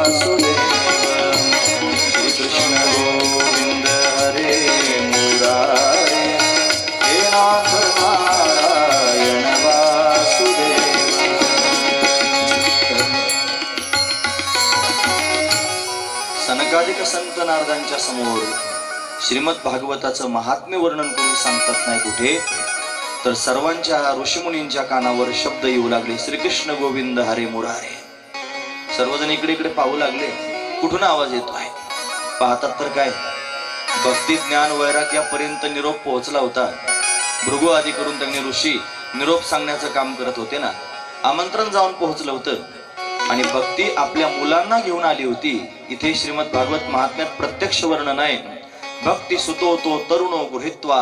वासुदेव श्री कृष्ण गोविंद हरे मुरारे हे नाथ नारायण वासुदेव। सनकादिक संत नारदांच्या समोर श्रीमद भागवताचं महात्म्य वर्णन करून सांगतात नाही कुठे, तर सर्वांच्या ऋषीमुनींच्या कानावर शब्द येऊ लागले, श्रीकृष्ण गोविंद हरे मुरारे। सर्वजण इकडे इकडे पाहू लागले, कुठून आवाज येतोय? पाहतात तर काय, भक्ती ज्ञान वैराग्यापर्यंत निरोप पोहोचला होता। भृगु आदी करून त्यांनी ऋषी निरोप सांगण्याचं काम करत होते ना, आमंत्रण जाऊन पोहोचलं होतं आणि भक्ती आपल्या मुलांना घेऊन आली होती। इथे श्रीमद भागवत महात्म्यात प्रत्यक्ष वर्णन आहे, भक्ती सुतो तो तरुणो गृहीत्वा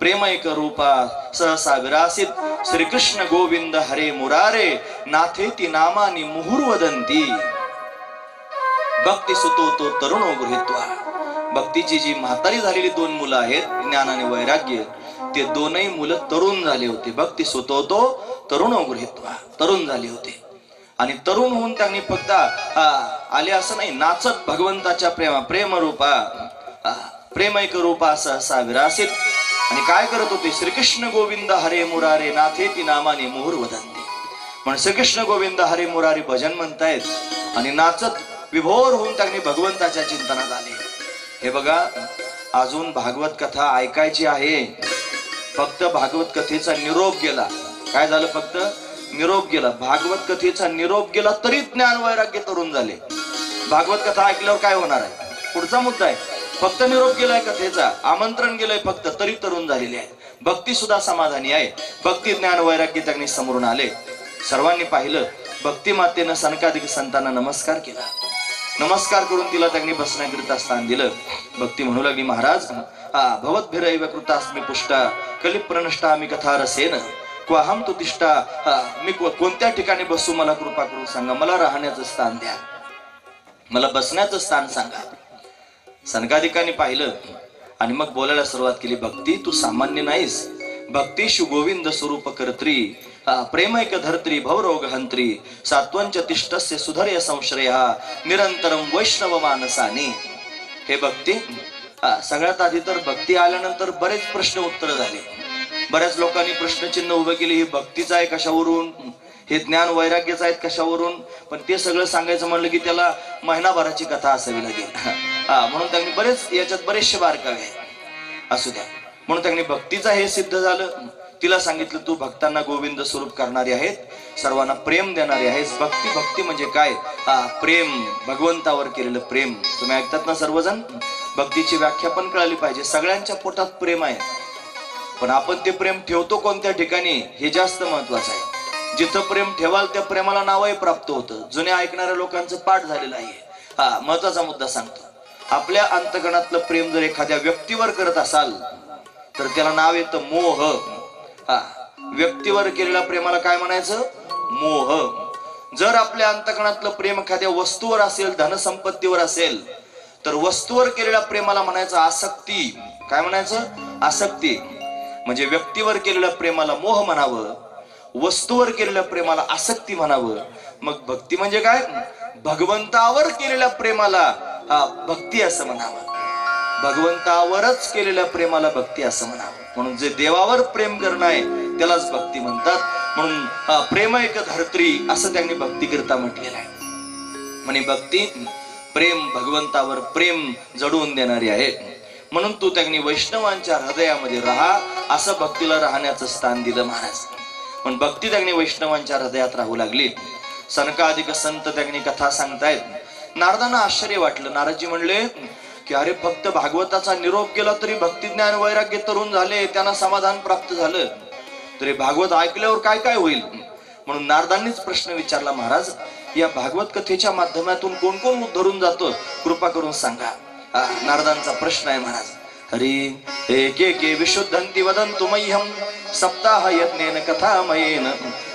प्रेमैक रूपा सहसा विरासित श्रीकृष्ण गोविंद हरे मुरारे नाथेती नामानी मुहुर्वदंती। भक्ती सुतो तो तरुणो गृहीत्वा, भक्तीची जी म्हातारी झालेली दोन मुलं आहेत ज्ञान आणि वैराग्य, ते दोनही मुलं तरुण झाले होते। भक्ती सुतो तो तरुणो गृहीत्वा, तरुण झाले होते आणि तरुण होऊन त्यांनी फक्त आले असं नाही, नाचत भगवंताच्या प्रेमरूपा प्रेमैक रूपा सहसा विरासित आणि काय करत होते, श्रीकृष्ण गोविंद हरे मुरारे नाथेती नामाने मुहुर वदंती। म्हणून श्रीकृष्ण गोविंद हरे मुरारी भजन म्हणतायत आणि नाचत विभोर होऊन त्यांनी भगवंताच्या चिंतनात आले। हे बघा, अजून भागवत कथा ऐकायची आहे, फक्त भागवत कथेचा निरोप गेला। काय झालं? फक्त निरोप गेला। भागवत कथेचा निरोप गेला तरी ज्ञान वैराग्य तरुण झाले। भागवत कथा ऐकल्यावर काय होणार आहे? पुढचा मुद्दा आहे, फक्त निरोप गेलाय कथेचा, आमंत्रण गेलंय फक्त, तरी तरुण झालेले आहे। भक्ती सुद्धा समाधानी आहे, भक्ती ज्ञान वैराग्य त्यांनी समोरून आले। सर्वांनी पाहिलं, भक्ती मातेनं सनकादिक संतांना नमस्कार केला, नमस्कार करून तिला त्यांनी बसण्याकरिता स्थान दिलं। भक्ती म्हणू लागली, महाराज भवद्भिरैव कृतास्मि पुष्टा कलिप्रनष्टा मी कथा रसेन क्वाहम तु तिष्ठा। मी कोणत्या ठिकाणी बसू, मला कृपा करून सांगा, मला राहण्याचं स्थान द्या, मला बसण्याचं स्थान सांगा। सनकादिकांनी पाहिलं आणि मग बोलायला सुरुवात केली, भक्ती तू सामान्य नाहीस, भक्ती शिवगोविंद स्वरूप कर्त्री प्रेमैक धर्त्री भवरोग हंत्री सात्वंच तिष्ठस्य सुधर्य संश्रया निरंतरम वैष्णव मानसाने। हे भक्ती, सगळ्यात आधी तर भक्ती आल्यानंतर बरेच प्रश्न उत्तर झाले। बऱ्याच लोकांनी प्रश्नचिन्ह उभे केले, हे भक्तीचं आहे कशावरून, हे ज्ञान वैराग्याचं आहेत कशावरून, पण ते सगळं सांगायचं म्हणलं की त्याला महिनाभराची कथा असावी लागेल। म्हणून त्यांनी बरेच याच्यात बरेचसे बारकावे असू द्या, म्हणून त्यांनी भक्तीचं हे सिद्ध झालं। तिला सांगितलं, तू भक्तांना गोविंद स्वरूप करणारी आहेत, सर्वांना प्रेम देणारी आहेस। भक्ती भक्ती म्हणजे काय? प्रेम, भगवंतावर केलेलं प्रेम। तुम्ही ऐकतात ना सर्वजण, भक्तीची व्याख्या पण कळाली पाहिजे। सगळ्यांच्या पोटात प्रेम आहे, पण आपण ते प्रेम ठेवतो कोणत्या ठिकाणी हे जास्त महत्वाचं आहे। जिथं प्रेम ठेवाल त्या प्रेमाला नावही प्राप्त होतं। जुन्या ऐकणाऱ्या लोकांचं पाठ झालेलं आहे। महत्वाचा मुद्दा सांगतो, आपल्या अंतःकरणातलं प्रेम जर एखाद्या व्यक्तीवर करत असाल तर त्याला नाव येतं मोह। व्यक्तीवर केलेल्या प्रेमाला काय म्हणायचं? मोह। जर आपल्या अंतःकरणातलं प्रेम एखाद्या वस्तूवर असेल, धनसंपत्तीवर असेल, तर वस्तूवर केलेल्या प्रेमाला म्हणायचं आसक्ती। काय म्हणायचं? आसक्ती। म्हणजे व्यक्तीवर केलेल्या प्रेमाला मोह म्हणावं, वस्तूवर केलेल्या प्रेमाला आसक्ती म्हणावं। मग भक्ती म्हणजे काय? भगवंतावर केलेल्या प्रेमाला भक्ती असं म्हणावं, भगवंतावरच केलेल्या प्रेमाला भक्ती असं म्हणावं। म्हणून जे देवावर प्रेम करणं आहे त्यालाच भक्ती म्हणतात। म्हणून प्रेमैक धर्त्री असं त्यांनी भक्ती करता म्हटलेलं आहे। म्हणजे भक्ती प्रेम, भगवंतावर प्रेम जडवून देणारी आहे। म्हणून तू त्यांनी वैष्णवांच्या हृदयामध्ये राहा असं भक्तीला राहण्याचं स्थान दिलं महाराज। पण भक्ती त्यांनी वैष्णवांच्या हृदयात राहू लागली। सनकादिक संत त्यांनी कथा सांगतायत, नारदांना आश्चर्य वाटलं। नारदजी म्हणले की अरे, फक्त भागवताचा निरोप केला तरी भक्ती ज्ञान वैराग्य तरुण झाले, त्यांना समाधान प्राप्त झालं, तरी भागवत ऐकल्यावर काय काय होईल? म्हणून नारदांनीच प्रश्न विचारला, महाराज या भागवत कथेच्या माध्यमातून कोण कोण उद्धरून जातो, कृपा करून सांगा। नारदांचा प्रश्न आहे महाराज। हरी एके विशुद्धंती वदन्तु मह्यं सप्ताह यज्ञेन कथामयेन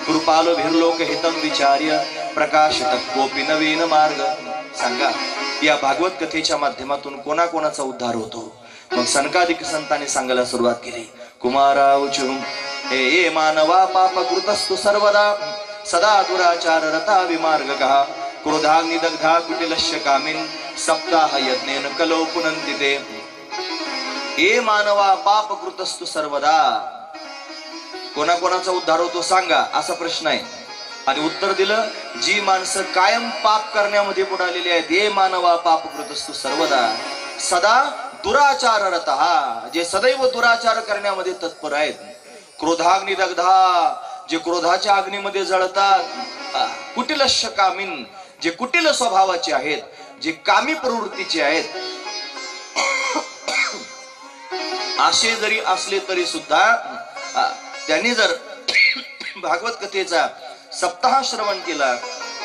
कृपालो भिर्लोक हितं विचार्य प्रकाशित कोपी नवीन मार्ग। सांगा, या भागवत कथेच्या माध्यमातून कोणाकोणाचा उद्धार होतो? मग सनकादिक संतांनी सांगायला सुरुवात केली, कुमाराऊचु हे मानवा पाप कृतस्तु सर्वदा सदा दुराचार रता विमार्गः क्रोधाग्निदग्धा कुटिलस्य कामिन सप्ताह यज्ञेन कलो पुनन्ति ते। हे मानवा पाप कृतस्तु सर्वदा। कोणाकोणाचा उद्धार होतो सांगा असा प्रश्न आहे, आणि उत्तर दिलं जी माणसं कायम पाप करण्यामध्ये बुडालेली आहेत, हे मानवा पाप कृतस्तु सर्वदा सदा दुराचाररतः, जे सदैव दुराचार करण्यामध्ये तत्पर आहेत। क्रोधाग्निदग्धा, जे क्रोधाच्या अग्नीमध्ये जळतात। कुटिलस्य कामिन, जे कुटिल स्वभावाचे आहेत, जे कामी प्रवृत्तीचे आहेत, असे जरी असले तरी सुद्धा त्यांनी जर भागवत कथेचा सप्ताह श्रवण केला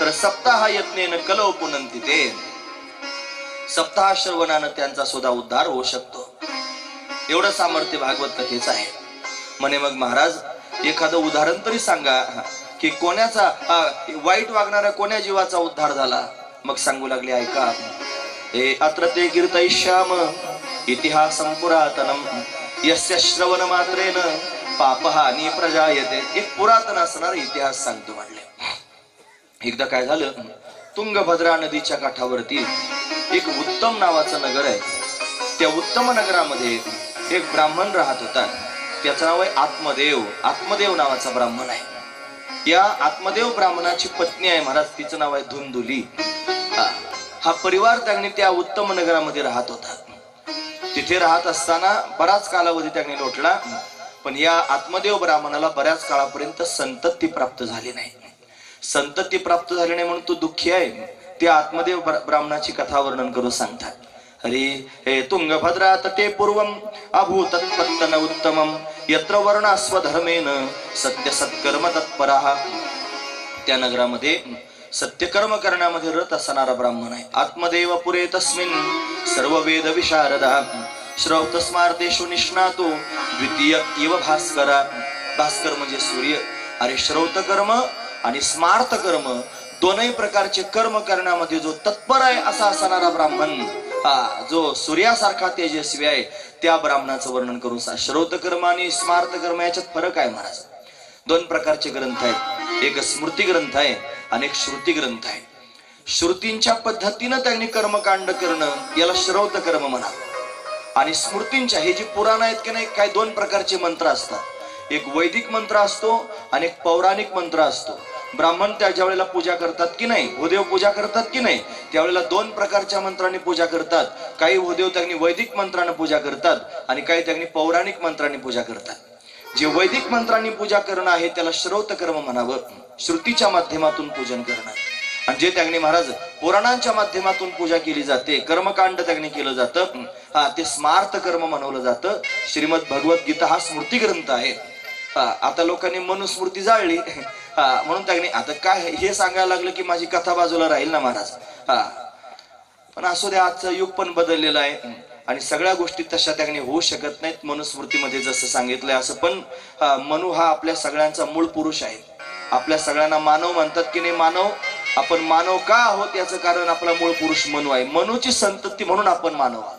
तर सप्ताह यज्ञेन कलो पुनन्ति ते। सप्ताह श्रवणानं त्यांचा सुद्धा उद्धार होऊ शकतो, एवढं सामर्थ्य भागवत कथेचं आहे म्हणे। मग महाराज एखादं उदाहरण तरी सांगा की कोणाचा वाईट वागणाऱ्या कोण्या जीवाचा उद्धार झाला। मग सांगू लागले, ऐका, हे अत्र ते कीर्तयिष्याम इतिहासं पुरातनम यस्य श्रवण मात्रेन पापहानी प्रजायते। एक पुरातन असणारा इतिहास सांगतो म्हणले। एकदा काय झालं, तुंगभद्रा नदीच्या काठावरती एक उत्तम नावाचं नगर आहे। त्या उत्तम नगरामध्ये एक ब्राह्मण राहत होता, त्याचं नाव आहे आत्मदेव। आत्मदेव नावाचा ब्राह्मण आहे। या आत्मदेव ब्राह्मणाची पत्नी आहे महाराज, तिचं नाव आहे धुंदुली। हा परिवार त्यांनी त्या उत्तम नगरामध्ये राहत होता। तिथे राहत असताना बराच कालावधी त्यांनी लोटला, पण या आत्मदेव ब्राह्मणाला बऱ्याच काळापर्यंत संतती प्राप्त झाली नाही। संतती प्राप्त झाली नाही म्हणून तो दुःखी आहे। त्या आत्मदेव ब्राह्मणाची कथा वर्णन करून सांगतात, हरी हे तुंगभद्रा तटे पूर्वम अभूतत्पत्तन उत्तमम यत्र वर्ण स्वधर्मेन सत्य सत्कर्म तत्परः। त्या नगरामध्ये सत्यकर्म करण्यामध्ये रत असणारा ब्राह्मण आहे। आत्मदेव पुरे तस्मिन सर्व वेद विशारदा श्रौत स्मार्तेषु निष्णातो द्वितीय इव भास्कर। भास्कर म्हणजे सूर्य। अरे श्रौत कर्म आणि स्मार्त कर्म दोनही प्रकारचे कर्म करण्यामध्ये जो तत्पर आहे असा असणारा ब्राह्मण, जो सूर्यासारखा तेजस्वी आहे, त्या ब्राह्मणाचं वर्णन करून श्रौत कर्म आणि स्मार्त कर्म याच्यात फरक आहे महाराज। दोन प्रकारचे ग्रंथ आहेत, एक स्मृती ग्रंथ आहे आणि एक श्रुती ग्रंथ आहे। श्रुतींच्या पद्धतीनं त्यांनी कर्मकांड करणं याला श्रौत कर्म म्हणा, आणि स्मृतींच्या हे जी पुराण आहेत की नाही, काही दोन प्रकारचे मंत्र असतात। एक वैदिक मंत्र असतो आणि एक पौराणिक मंत्र असतो। ब्राह्मण त्या ज्या वेळेला पूजा करतात की नाही, भूदेव पूजा करतात की नाही, त्यावेळेला दोन प्रकारच्या मंत्रांनी पूजा करतात। काही भूदेव त्यांनी वैदिक मंत्राने पूजा करतात आणि काही त्यांनी पौराणिक मंत्रांनी पूजा करतात। जे वैदिक मंत्रांनी पूजा करणं आहे त्याला श्रौत कर्म म्हणावं, श्रुतीच्या माध्यमातून पूजन करणं। आणि जे त्यांनी महाराज पुराणांच्या माध्यमातून पूजा केली जाते, कर्मकांड त्यांनी केलं जातं, ते स्मार्त कर्म म्हणवलं जातं। श्रीमद भगवत गीता हा स्मृती ग्रंथ आहे। आता लोकांनी मनुस्मृती जाळली, म्हणून त्यांनी आता काय हे सांगायला लागलं की माझी कथा बाजूला राहील ना महाराज। पण असू द्या, आजचं युग पण बदललेलं आहे आणि सगळ्या गोष्टी तशा त्यांनी होऊ शकत नाहीत मनुस्मृतीमध्ये जसं सांगितलंय असं। पण मनु हा आपल्या सगळ्यांचा मूळ पुरुष आहे। आपल्या सगळ्यांना मानव म्हणतात की नाही, मानव आपण मानव का आहोत याचं कारण आपला मूळ पुरुष मनु आहे। मनुची संतती म्हणून आपण मानव आहोत।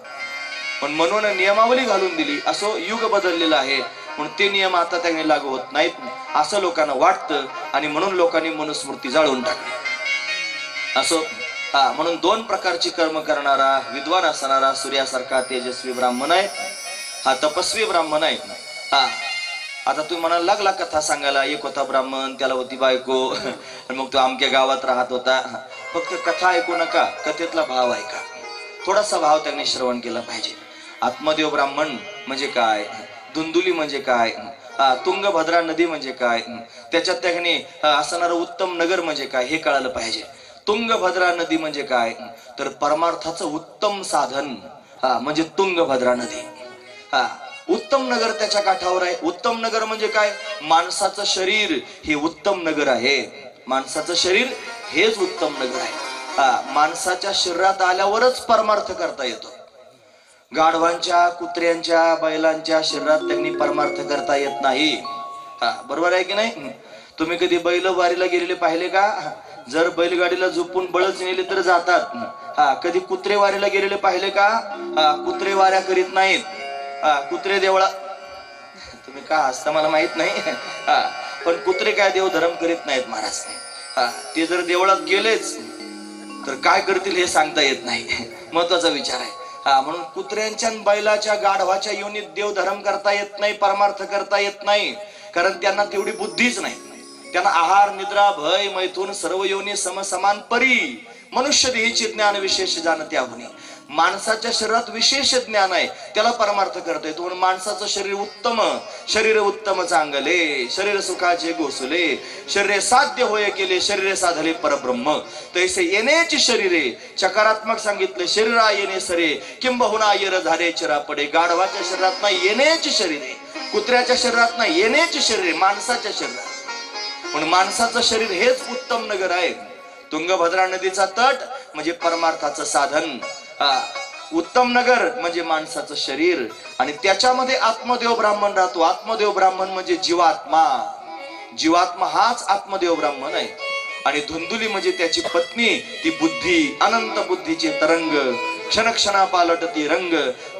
पण मनुने नियमावली घालून दिली, असं युग बदललेलं आहे म्हणून ते नियम आता त्यांनी लागू होत नाहीत असं लोकांना वाटतं आणि म्हणून लोकांनी मनुस्मृती जाळून टाकली असं। म्हणून दोन प्रकारची कर्म करणारा विद्वान असणारा सूर्यासारखा तेजस्वी ब्राह्मण आहे, हा तपस्वी ब्राह्मण आहे। आता तुम्ही म्हणायला लागला कथा सांगायला, एक होता ब्राह्मण, त्याला होती बायको, मग तो अमक्या गावात राहत होता। फक्त कथा ऐकू नका, कथेतला भाव ऐका, थोडासा भाव त्यांनी श्रवण केला पाहिजे। आत्मदेव ब्राह्मण म्हणजे काय, धुंदुली म्हणजे काय, तुंगभद्रा नदी म्हणजे काय, त्याच्यात त्यांनी असणारं उत्तम नगर म्हणजे काय हे कळालं पाहिजे। तुंगभद्रा नदी म्हणजे काय तर परमार्थाचं उत्तम साधन म्हणजे तुंगभद्रा नदी। उत्तम नगर त्याच्या काठावर आहे। उत्तम नगर म्हणजे काय, माणसाचं शरीर हे उत्तम नगर आहे। माणसाचं शरीर हेच उत्तम नगर आहे। माणसाच्या शरीरात आल्यावरच परमार्थ करता येतो। गाढवांच्या, कुत्र्यांच्या, बैलांच्या शरीरात त्यांनी परमार्थ करता येत नाही। बरोबर आहे की नाही? तुम्ही कधी बैल वारीला गेलेले पाहिले का? जर बैलगाडीला झोपून बळच नेले तर जातात। कधी कुत्रे वारीला गेलेले पाहिले का? कुत्रे वाऱ्या करीत नाहीत। कुत्रे देवळा, तुम्ही का हसता मला माहित नाही, पण कुत्रे काय देव धर्म करीत नाहीत महाराज। ते जर देवळात गेलेच तर काय करतील हे सांगता येत नाही. महत्वाचा विचार आहे. म्हणून कुत्र्यांच्या बैलाच्या गाढवाच्या योनीत देव धर्म करता येत नाही, परमार्थ करता येत नाही, कारण त्यांना तेवढी बुद्धीच नाही. त्यांना आहार निद्रा भय मैथून सर्व योनी समसमान परी मनुष्य देहीचे ज्ञान विशेष जाणते आहुनी. माणसाच्या शरीरात विशेष ज्ञान आहे, त्याला परमार्थ करता येतो. म्हणून माणसाचं शरीर उत्तम चांगले, शरीर सुखाचे गोसले, शरीरे साध्य होय केले, शरीरे साधले परब्रह्म. तैसे येण्याची शरीरे चकारात्मक सांगितले, शरीरा येणे सरे किंबहुना येर झाले चिरा पडे. गाढवाच्या शरीरात नाही येण्याची शरीरे, कुत्र्याच्या शरीरात नाही येण्याची शरीरे, माणसाच्या शरीरात. पण माणसाचं शरीर हेच उत्तम नगर आहे. तुंगभद्रा नदीचा तट म्हणजे परमार्थाचं साधन. उत्तम नगर म्हणजे माणसाचं शरीर, आणि त्याच्यामध्ये आत्मदेव ब्राह्मण राहतो. आत्मदेव ब्राह्मण म्हणजे जीवात्मा. जीवात्मा हाच आत्मदेव ब्राह्मण आहे. आणि धुंदुली म्हणजे त्याची पत्नी, ती बुद्धी, अनंत बुद्धीचे तरंग, क्षणक्षणा पालटती रंग,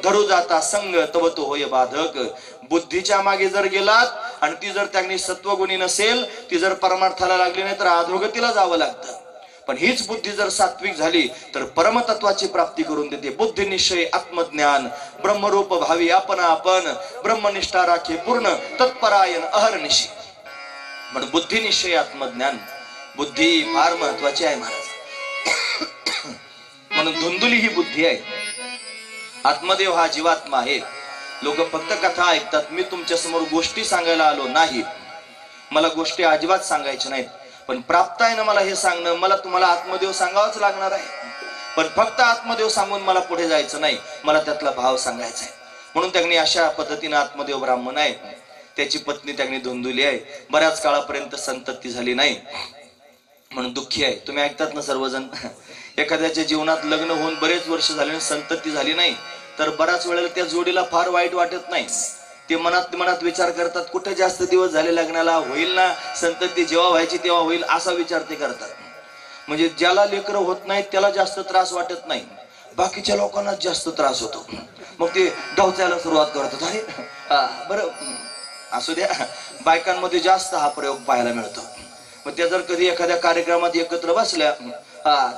धरू जाता संग तव तो होय बाधक. बुद्धीच्या मागे जर गेलात आणि ती जर त्यांनी सत्वगुणी नसेल, ती जर परमार्थाला लागली नाही तर अधोगतीला जावं लागतं. पण हीच बुद्धी जर सात्विक झाली तर परमतत्वाची प्राप्ती करून देते. बुद्धी निश्चय आत्मज्ञान ब्रह्मरूप भावी आपण ब्रह्मनिष्ठा राखे पूर्ण तत्परायण अहर्निशी. पण बुद्धी निश्चय आत्मज्ञान, बुद्धी फार महत्वाची आहे महाराज. म्हणून धुंदुली ही बुद्धी आहे. आत्मदेव हा जीवात्मा आहे. लोक फक्त कथा ऐकतात. मी तुमच्या समोर गोष्टी सांगायला आलो नाही. मला गोष्टी अजिबात सांगायच्या नाहीत. पण प्राप्त आहे ना मला हे सांगणं. मला तुम्हाला आत्मदेव सांगावाच लागणार आहे. पण फक्त आत्मदेव सांगून मला पुढे जायचं नाही, मला त्यातला भाव सांगायचा आहे. म्हणून त्यांनी अशा पद्धतीने आत्मदेव ब्राह्मण आहे, त्याची पत्नी त्यांनी धुंदुली आहे. बऱ्याच काळापर्यंत संतती झाली नाही म्हणून दुःखी आहे. तुम्ही ऐकतात ना सर्वजण, एखाद्याच्या जीवनात लग्न होऊन बरेच वर्ष झाले, संतती झाली नाही, तर बऱ्याच वेळेला त्या जोडीला फार वाईट वाटत नाही. ते मनात विचार करतात, कुठे जास्त दिवस झाले लग्नाला, होईल ना संतती, जेव्हा व्हायची तेव्हा होईल असा विचार ते करतात. म्हणजे ज्याला लेकरं होत नाही त्याला जास्त त्रास वाटत नाही, बाकीच्या लोकांना जास्त त्रास होतो. मग ते डावचायला सुरुवात करतात. अरे बरं असू द्या. बायकांमध्ये जास्त हा प्रयोग पाहायला मिळतो. मग त्या जर कधी एखाद्या कार्यक्रमात एकत्र बसल्या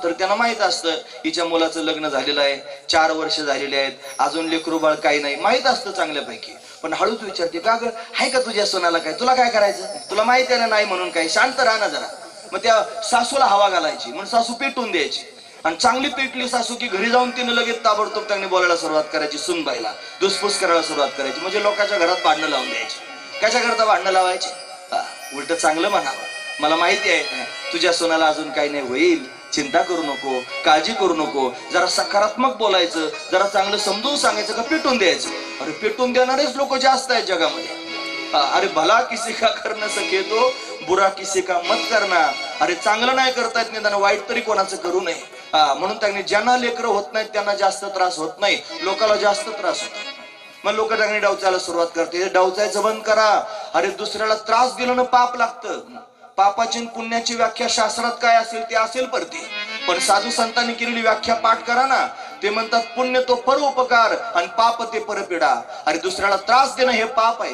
तर त्यांना माहित असतं हिच्या मुलाचं लग्न झालेलं आहे, 4 वर्ष झालेले आहेत, अजून लेकरू बाळ काही नाही, माहित असतं चांगल्यापैकी. पण हळूच विचारते, का ग आहे का तुझ्या सोनाला काय, तुला काय करायचं, तुला माहिती आहे ना नाही म्हणून काय, शांत राहा ना जरा. मग त्या सासूला हवा घालायची म्हणून सासू पेटून द्यायची. आणि चांगली पेटली सासू की घरी जाऊन तिने लगेच ताबडतोब त्यांनी बोलायला सुरुवात करायची, सुनबाईला धुसफूस करायला सुरुवात करायची. म्हणजे लोकांच्या घरात भांडणं लावून द्यायची. कशा करता भांडणं लावायची? उलट चांगलं म्हणावं, मला माहिती आहे तुझ्या सोनाला अजून काही नाही होईल, चिंता करू नको, काळजी करू नको. जरा सकारात्मक बोलायचं, जरा चांगलं समजून सांगायचं, का पेटून द्यायचं. अरे पेटून देणारेच लोक जास्त आहेत जगामध्ये. अरे भला किसी का करना सके तो बुरा किसी का मत करना. अरे चांगलं नाही करता येत नाही, वाईट तरी कोणाचं करू नये. म्हणून त्यांनी ज्यांना लेकरं होत नाहीत त्यांना जास्त त्रास होत नाही, लोकांना जास्त त्रास होतो. मग लोक त्यांनी डावचायला सुरुवात करते. डावचायचं बंद करा. अरे दुसऱ्याला त्रास दिलं ना पाप लागतं. पापाची पुण्याची व्याख्या शास्त्रात काय असेल ते असेल परते, पण साधू संतांनी केलेली व्याख्या पाठ करा ना. ते म्हणतात पुण्य तो परोपकार आणि पाप ते परपीडा. अरे दुसऱ्याला त्रास देणं हे पाप आहे.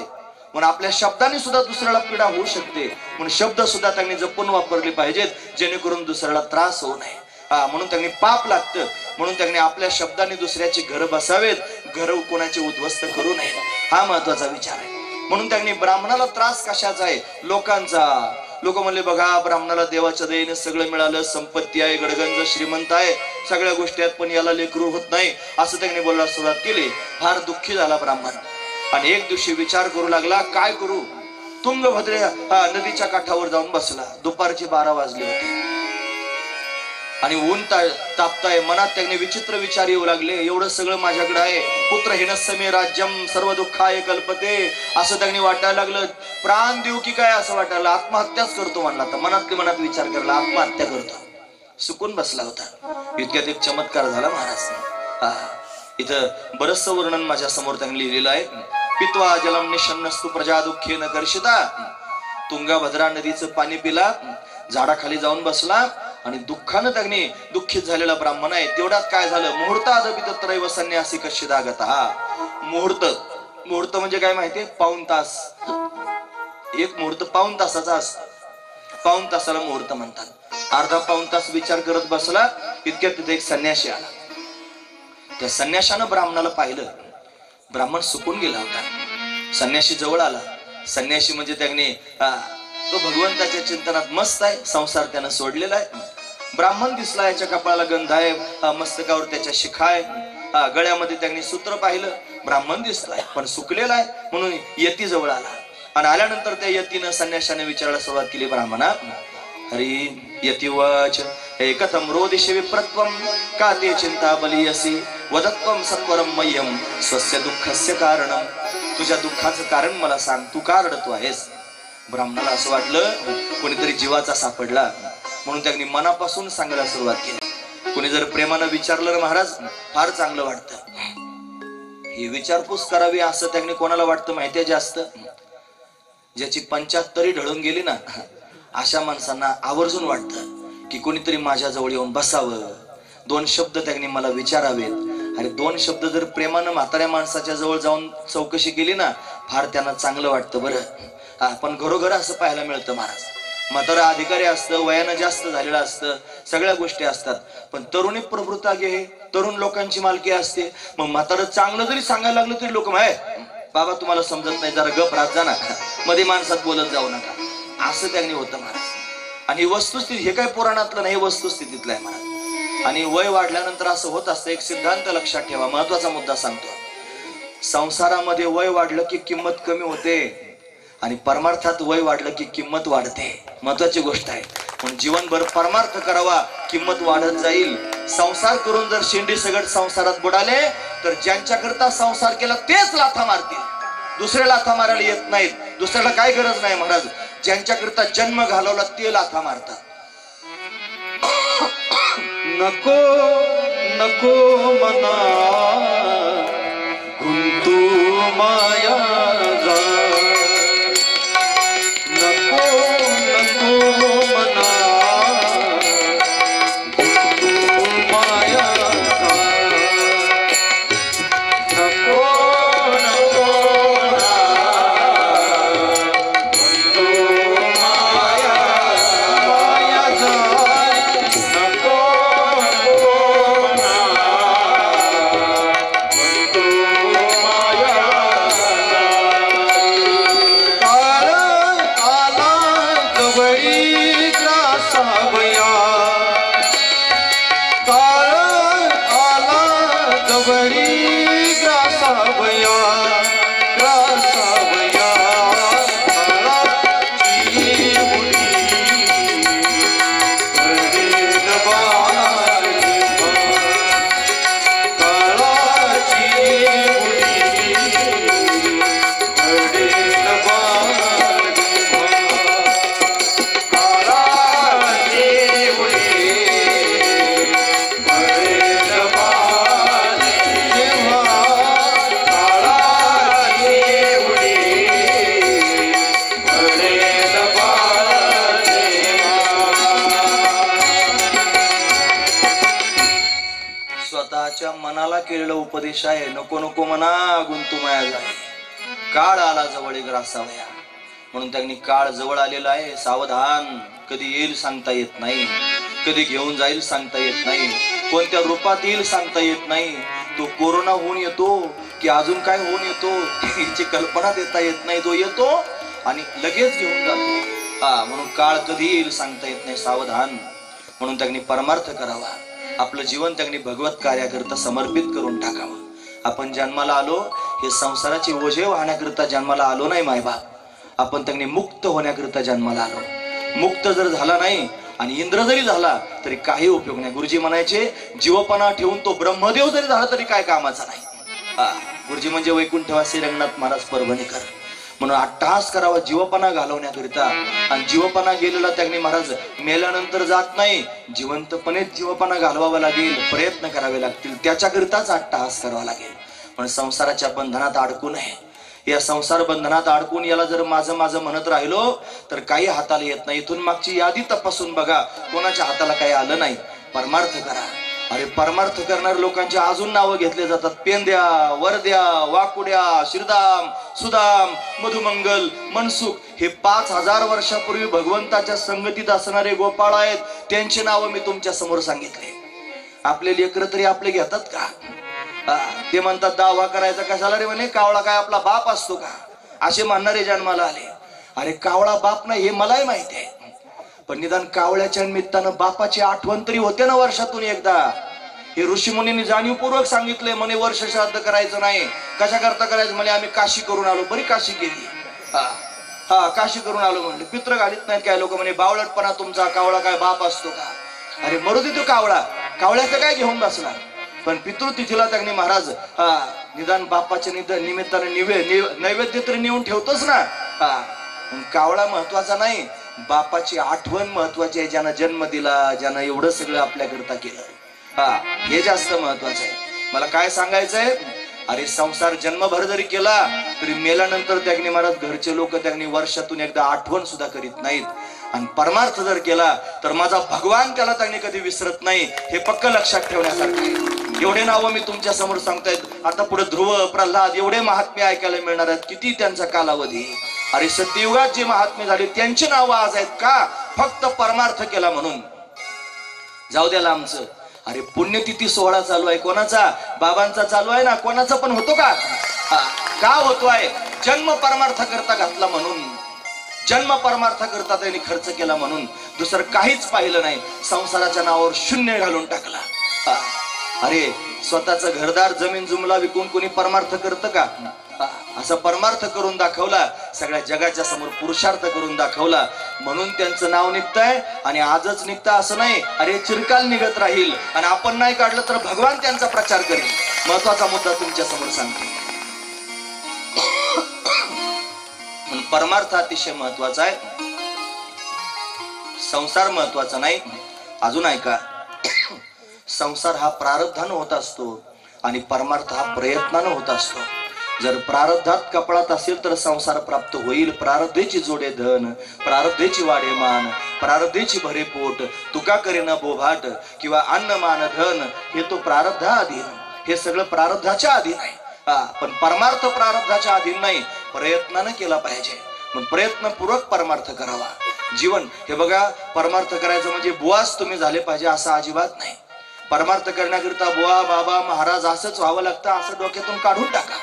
म्हणून आपल्या शब्दाने सुद्धा दुसऱ्याला पीडा होऊ शकते. म्हणून शब्द सुद्धा त्यांनी जपून वापरले पाहिजेत, जेणेकरून दुसऱ्याला त्रास होऊ नये. म्हणून त्यांनी पाप लागतं. म्हणून त्यांनी आपल्या शब्दाने दुसऱ्याची घर बसावेत, घर कोणाचे उद्ध्वस्त करू नये. हा महत्वाचा विचार आहे. म्हणून त्यांनी ब्राह्मणाला त्रास कशाचा आहे? लोकांचा. लोक म्हणले बघा ब्राह्मणाला देवाच्या दयेने सगळं मिळालं, संपत्ती आहे, गडगंज श्रीमंत आहे, सगळ्या गोष्टी आहेत, पण याला लेकरू होत नाही असं त्यांनी बोलायला सुरुवात केली. फार दुःखी झाला ब्राह्मण आणि एक दिवशी विचार करू लागला, काय करू. तुंगभद्रा नदीच्या काठावर जाऊन बसला. दुपारचे 12 वाजले होते आणि ऊन तापताय. मनात त्यांनी विचित्र विचार येऊ लागले, एवढं सगळं माझ्याकडे आहे, पुत्र हिनस्समे राज्यम सर्व दुःखाय कल्पते, असं त्यांनी वाटायला लागलं. प्राण देऊ की काय असं वाटायला, आत्महत्याच करतो म्हणला. तर मनात विचार करला, आत्महत्या करतो. सुकून बसला होता. इतक्यात एक चमत्कार झाला महाराज. इथं बरचसं वर्णन माझ्या समोर त्यांनी लिहिलेलं आहे. पित्वा जलम निशन्नस्तु प्रजा दुःखे न कर्षिता. तुंगभद्रा नदीचं पाणी पिला, झाडाखाली जाऊन बसला आणि दुःखानं त्यांनी दुःखित झालेला ब्राह्मण आहे. तेवढ्यात काय झालं, मुहूर्तादपि तत्रैव संन्यासी कश्चिदागतः. मुहूर्त म्हणजे काय माहितीये? पाऊण तास. एक मुहूर्त पाऊण तासाचा असतो. पाऊण तासाला मुहूर्त म्हणतात. अर्धा पाऊण तास विचार करत बसला, इतक्यात तिथे एक संन्यासी आला. त्या संन्याशानं ब्राह्मणाला पाहिलं. ब्राह्मण सुकून गेला होता. संन्याशी जवळ आला. संन्याशी म्हणजे त्याने तो भगवंताच्या चिंतनात मस्त आहे, संसार त्यानं सोडलेला आहे. ब्राह्मण दिसला, याच्या कपाळाला गंध आहे, मस्तकावर त्याच्या शिखा आहे, गळ्यामध्ये त्यांनी सूत्र पाहिलं. ब्राह्मण दिसलाय पण सुकलेला आहे म्हणून यती जवळ आला. आणि आल्यानंतर त्या यतीनं संन्याशाने विचारायला सुरुवात केली. ब्राह्मणा, हरी यतिवाच एकथम रोदिशे विप्रत्वम का ते चिंता बलियसी वदत्वम सत्वरम मह्यम स्वस्य दुःखस्य कारणम. तुझ्या दुःखाचं कारण मला सांग, तू का रडतो आहेस? ब्राह्मणाला असं वाटलं कोणीतरी जीवाचा सापडला म्हणून त्यांनी मनापासून सांगायला सुरुवात केली. कोणी जर प्रेमानं विचारलं ना महाराज, फार चांगलं वाटतं. ही विचारपूस करावी असं त्यांनी कोणाला वाटतं माहितीये? जास्त ज्याची 75 ढळून गेली ना, अशा माणसांना आवर्जून वाटतं की कोणीतरी माझ्या जवळ येऊन बसावं, 2 शब्द त्यांनी मला विचारावेत. अरे 2 शब्द जर प्रेमानं म्हाताऱ्या माणसाच्या जवळ जाऊन चौकशी केली ना, फार त्यांना चांगलं वाटतं. बरं, पण घरोघर असं पाहायला मिळतं महाराज. म्हातारा अधिकारी असतं, वयानं जास्त झालेलं असतं, सगळ्या गोष्टी असतात, पण तरुणी प्रवृत्ती तरुण लोकांची मालकी असते. मग म्हातारं चांगलं जरी सांगायला लागलं तरी लोक बाबा तुम्हाला समजत नाही, जरा गप राहत जा ना, मध्ये माणसात बोलत जाऊ नका, असं त्यांनी होतं महाराज. आणि वस्तुस्थिती हे काय पुराणातलं नाही, वस्तुस्थितीतलं आहे महाराज. आणि वय वाढल्यानंतर असं होत असतं. एक सिद्धांत लक्षात ठेवा, महत्वाचा मुद्दा सांगतो. संसारामध्ये वय वाढलं की किंमत कमी होते आणि परमार्थात वय वाढलं की किंमत वाढते. महत्वाची गोष्ट आहे. पण जीवनभर परमार्थ करावा, किंमत वाढत जाईल. संसार करून जर शेंडी सगट संसारात बुडाले तर ज्यांच्याकरता संसार केला तेच लाथा मारतील, दुसऱ्या लाथा मारायला येत नाहीत. दुसऱ्याला काय गरज नाही महाराज. ज्यांच्याकरता जन्म घालवला ते लाथा मारतात. नको नको मना गुंतू माया जा, नको नको मना गुंतू माया जा, नको नको मनाला केलेला उपदेश आहे. नको नको मना गुंतू माया जाय, काळ आला जवळ ग्रासावया. म्हणून त्यांनी काळ जवळ आलेला आहे. सावधान, कधी येईल सांगता येत नाही, कधी घेऊन जाईल सांगता येत नाही, कोणत्या रूपात येईल सांगता येत नाही. तो कोरोना होऊन येतो की अजून काय होऊन येतो याची कल्पना देता येत नाही. तो येतो आणि लगेच घेऊन जातो. म्हणून काळ कधी येईल सांगता येत नाही. सावधान. म्हणून त्यांनी परमार्थ करावा. आपलं जीवन त्यांनी भगवत कार्याकरता समर्पित करून टाकावं. आपण जन्माला आलो हे संसाराचे ओझे वाहण्याकरता जन्माला आलो नाही मायबाप. आपण त्यांनी मुक्त होण्याकरता जन्माला आलो. मुक्त जर झाला नाही आणि इंद्र जरी झाला तरी काही उपयोग नाही. गुरुजी म्हणायचे जीवपणा ठेवून तो ब्रह्मदेव जरी झाला तरी काय कामाचा नाही. गुरुजी म्हणजे वैकुंठवासी रंगनाथ महाराज परभणीकर. म्हणून अट्टहास करावा जीवपणा घालवण्याकरिता. आणि जीवपणा गेलेला त्यांनी महाराज मेल्यानंतर जात नाही, जिवंतपणे जीवपणा घालवावा लागेल, प्रयत्न करावे लागतील, त्याच्याकरिताच अट्टहास करावा लागेल. पण संसाराच्या बंधनात अडकू नये. या संसार बंधनात अडकून याला जर माझं माझं म्हणत राहिलो तर काही हाताला येत नाही. इथून मागची यादी तपासून बघा, कोणाच्या हाताला काही आलं नाही. परमार्थ करा. अरे परमार्थ करणाऱ्या लोकांची अजून नावं घेतले जातात. पेंद्या, वरद्या, वाकुड्या, श्रीदाम, सुदाम, मधुमंगल, मनसुख. हे 5000 वर्षापूर्वी भगवंताच्या संगतीत असणारे गोपाळ आहेत. त्यांची नावं मी तुमच्या समोर सांगितले. आपले लेकर तरी आपले घेतात का? ते म्हणतात दावा करायचा कशाला रे म्हणे, कावळा काय आपला बाप असतो का, असे म्हणणारे जन्माला आले. अरे कावळा बाप नाही हे मलाही माहिती आहे, पण निदान कावळ्याच्या निमित्तानं बापाची आठवण तरी होते ना वर्षातून एकदा. हे ऋषीमुनींनी जाणीवपूर्वक सांगितले म्हणे वर्ष श्राद्ध करायचं नाही. कशा करता करायचं म्हणे, आम्ही काशी करून आलो. बरी काशी केली. हा काशी करून आलो म्हणले. पित्र घालीत नाहीत काय लोक म्हणे, बावळटपणा तुमचा, कावळा काय बाप असतो का. अरे मरू दे तो कावळा, कावळ्याचं काय घेऊन बसला. पण पितृतिथीला त्यांनी महाराज निदान बापाच्या निमित्ताने नैवेद्य तरी नेऊन ठेवतोच ना. कावळा महत्वाचा नाही, बापाची आठवण महत्वाची आहे. ज्यानं जन्म दिला, ज्यानं एवढं सगळं आपल्याकरता केलं, हे जास्त महत्वाचं आहे. मला काय सांगायचंय, अरे संसार जन्मभर जरी केला तरी मेल्यानंतर त्यांनी महाराज घरचे लोक त्यांनी वर्षातून एकदा आठवण सुद्धा करीत नाहीत. आणि परमार्थ जर केला तर माझा भगवान त्याला त्यांनी कधी विसरत नाही. हे पक्क लक्षात ठेवण्यासारखे. एवढे नावं मी तुमच्या समोर सांगतायत. आता पुढे ध्रुव, प्रल्हाद एवढे महात्मे ऐकायला मिळणार आहेत. किती त्यांचा कालावधी. अरे सत्ययुगात जे महात्मे झाले त्यांची नावं आज आहेत का, फक्त परमार्थ केला म्हणून. जाऊ द्याला आमचं. अरे पुण्यतिथी सोहळा चालू आहे, कोणाचा? बाबांचा चालू आहे ना. कोणाचा पण होतो का? का होतोय? जन्म परमार्थ करता घातला म्हणून, जन्म परमार्थ करता त्यांनी खर्च केला म्हणून. दुसरं काहीच पाहिलं नाही. संसाराच्या नावावर शून्य घालून टाकला. अरे स्वतःचं घरदार जमीन जुमला विकून कोणी परमार्थ करतं का? असं परमार्थ करून दाखवला, सगळ्या जगाच्या समोर पुरुषार्थ करून दाखवला. म्हणून त्यांचं नाव निघतंय. आणि आजच निघतं असं नाही, अरे चिरकाल निघत राहील. आणि आपण नाही काढलं तर भगवान त्यांचा प्रचार करेल. महत्वाचा मुद्दा तुमच्या समोर सांगतो. परमार्थ अतिशय महत्वाचा आहे, संसार महत्वाचा नाही. अजून ऐका, संसार हा प्रारब्धानं होत असतो आणि परमार्थ हा प्रयत्नानं होत असतो. जर प्रारब्धात कपळात असेल तर संसार प्राप्त होईल. प्रारब्धेची जोडे धन, प्रारब्धेची वाढे मान, प्रारब्धेची भरे पोट, तुका करेना बोभाट किंवा अन्न मान धन, हे तो प्रारब्धा अधीन. हे सगळं प्रारब्धाच्या अधीन आहे. पण परमार्थ प्रारब्धाच्या अधीन नाही, प्रयत्नानं केला पाहिजे. मग प्रयत्नपूर्वक परमार्थ करावा. जीवन हे बघा, परमार्थ करायचं म्हणजे बुवाच तुम्ही झाले पाहिजे असं अजिबात नाही. परमार्थ करण्याकरिता बुवा बाबा महाराज असंच व्हावं लागतं असं डोक्यातून काढून टाका.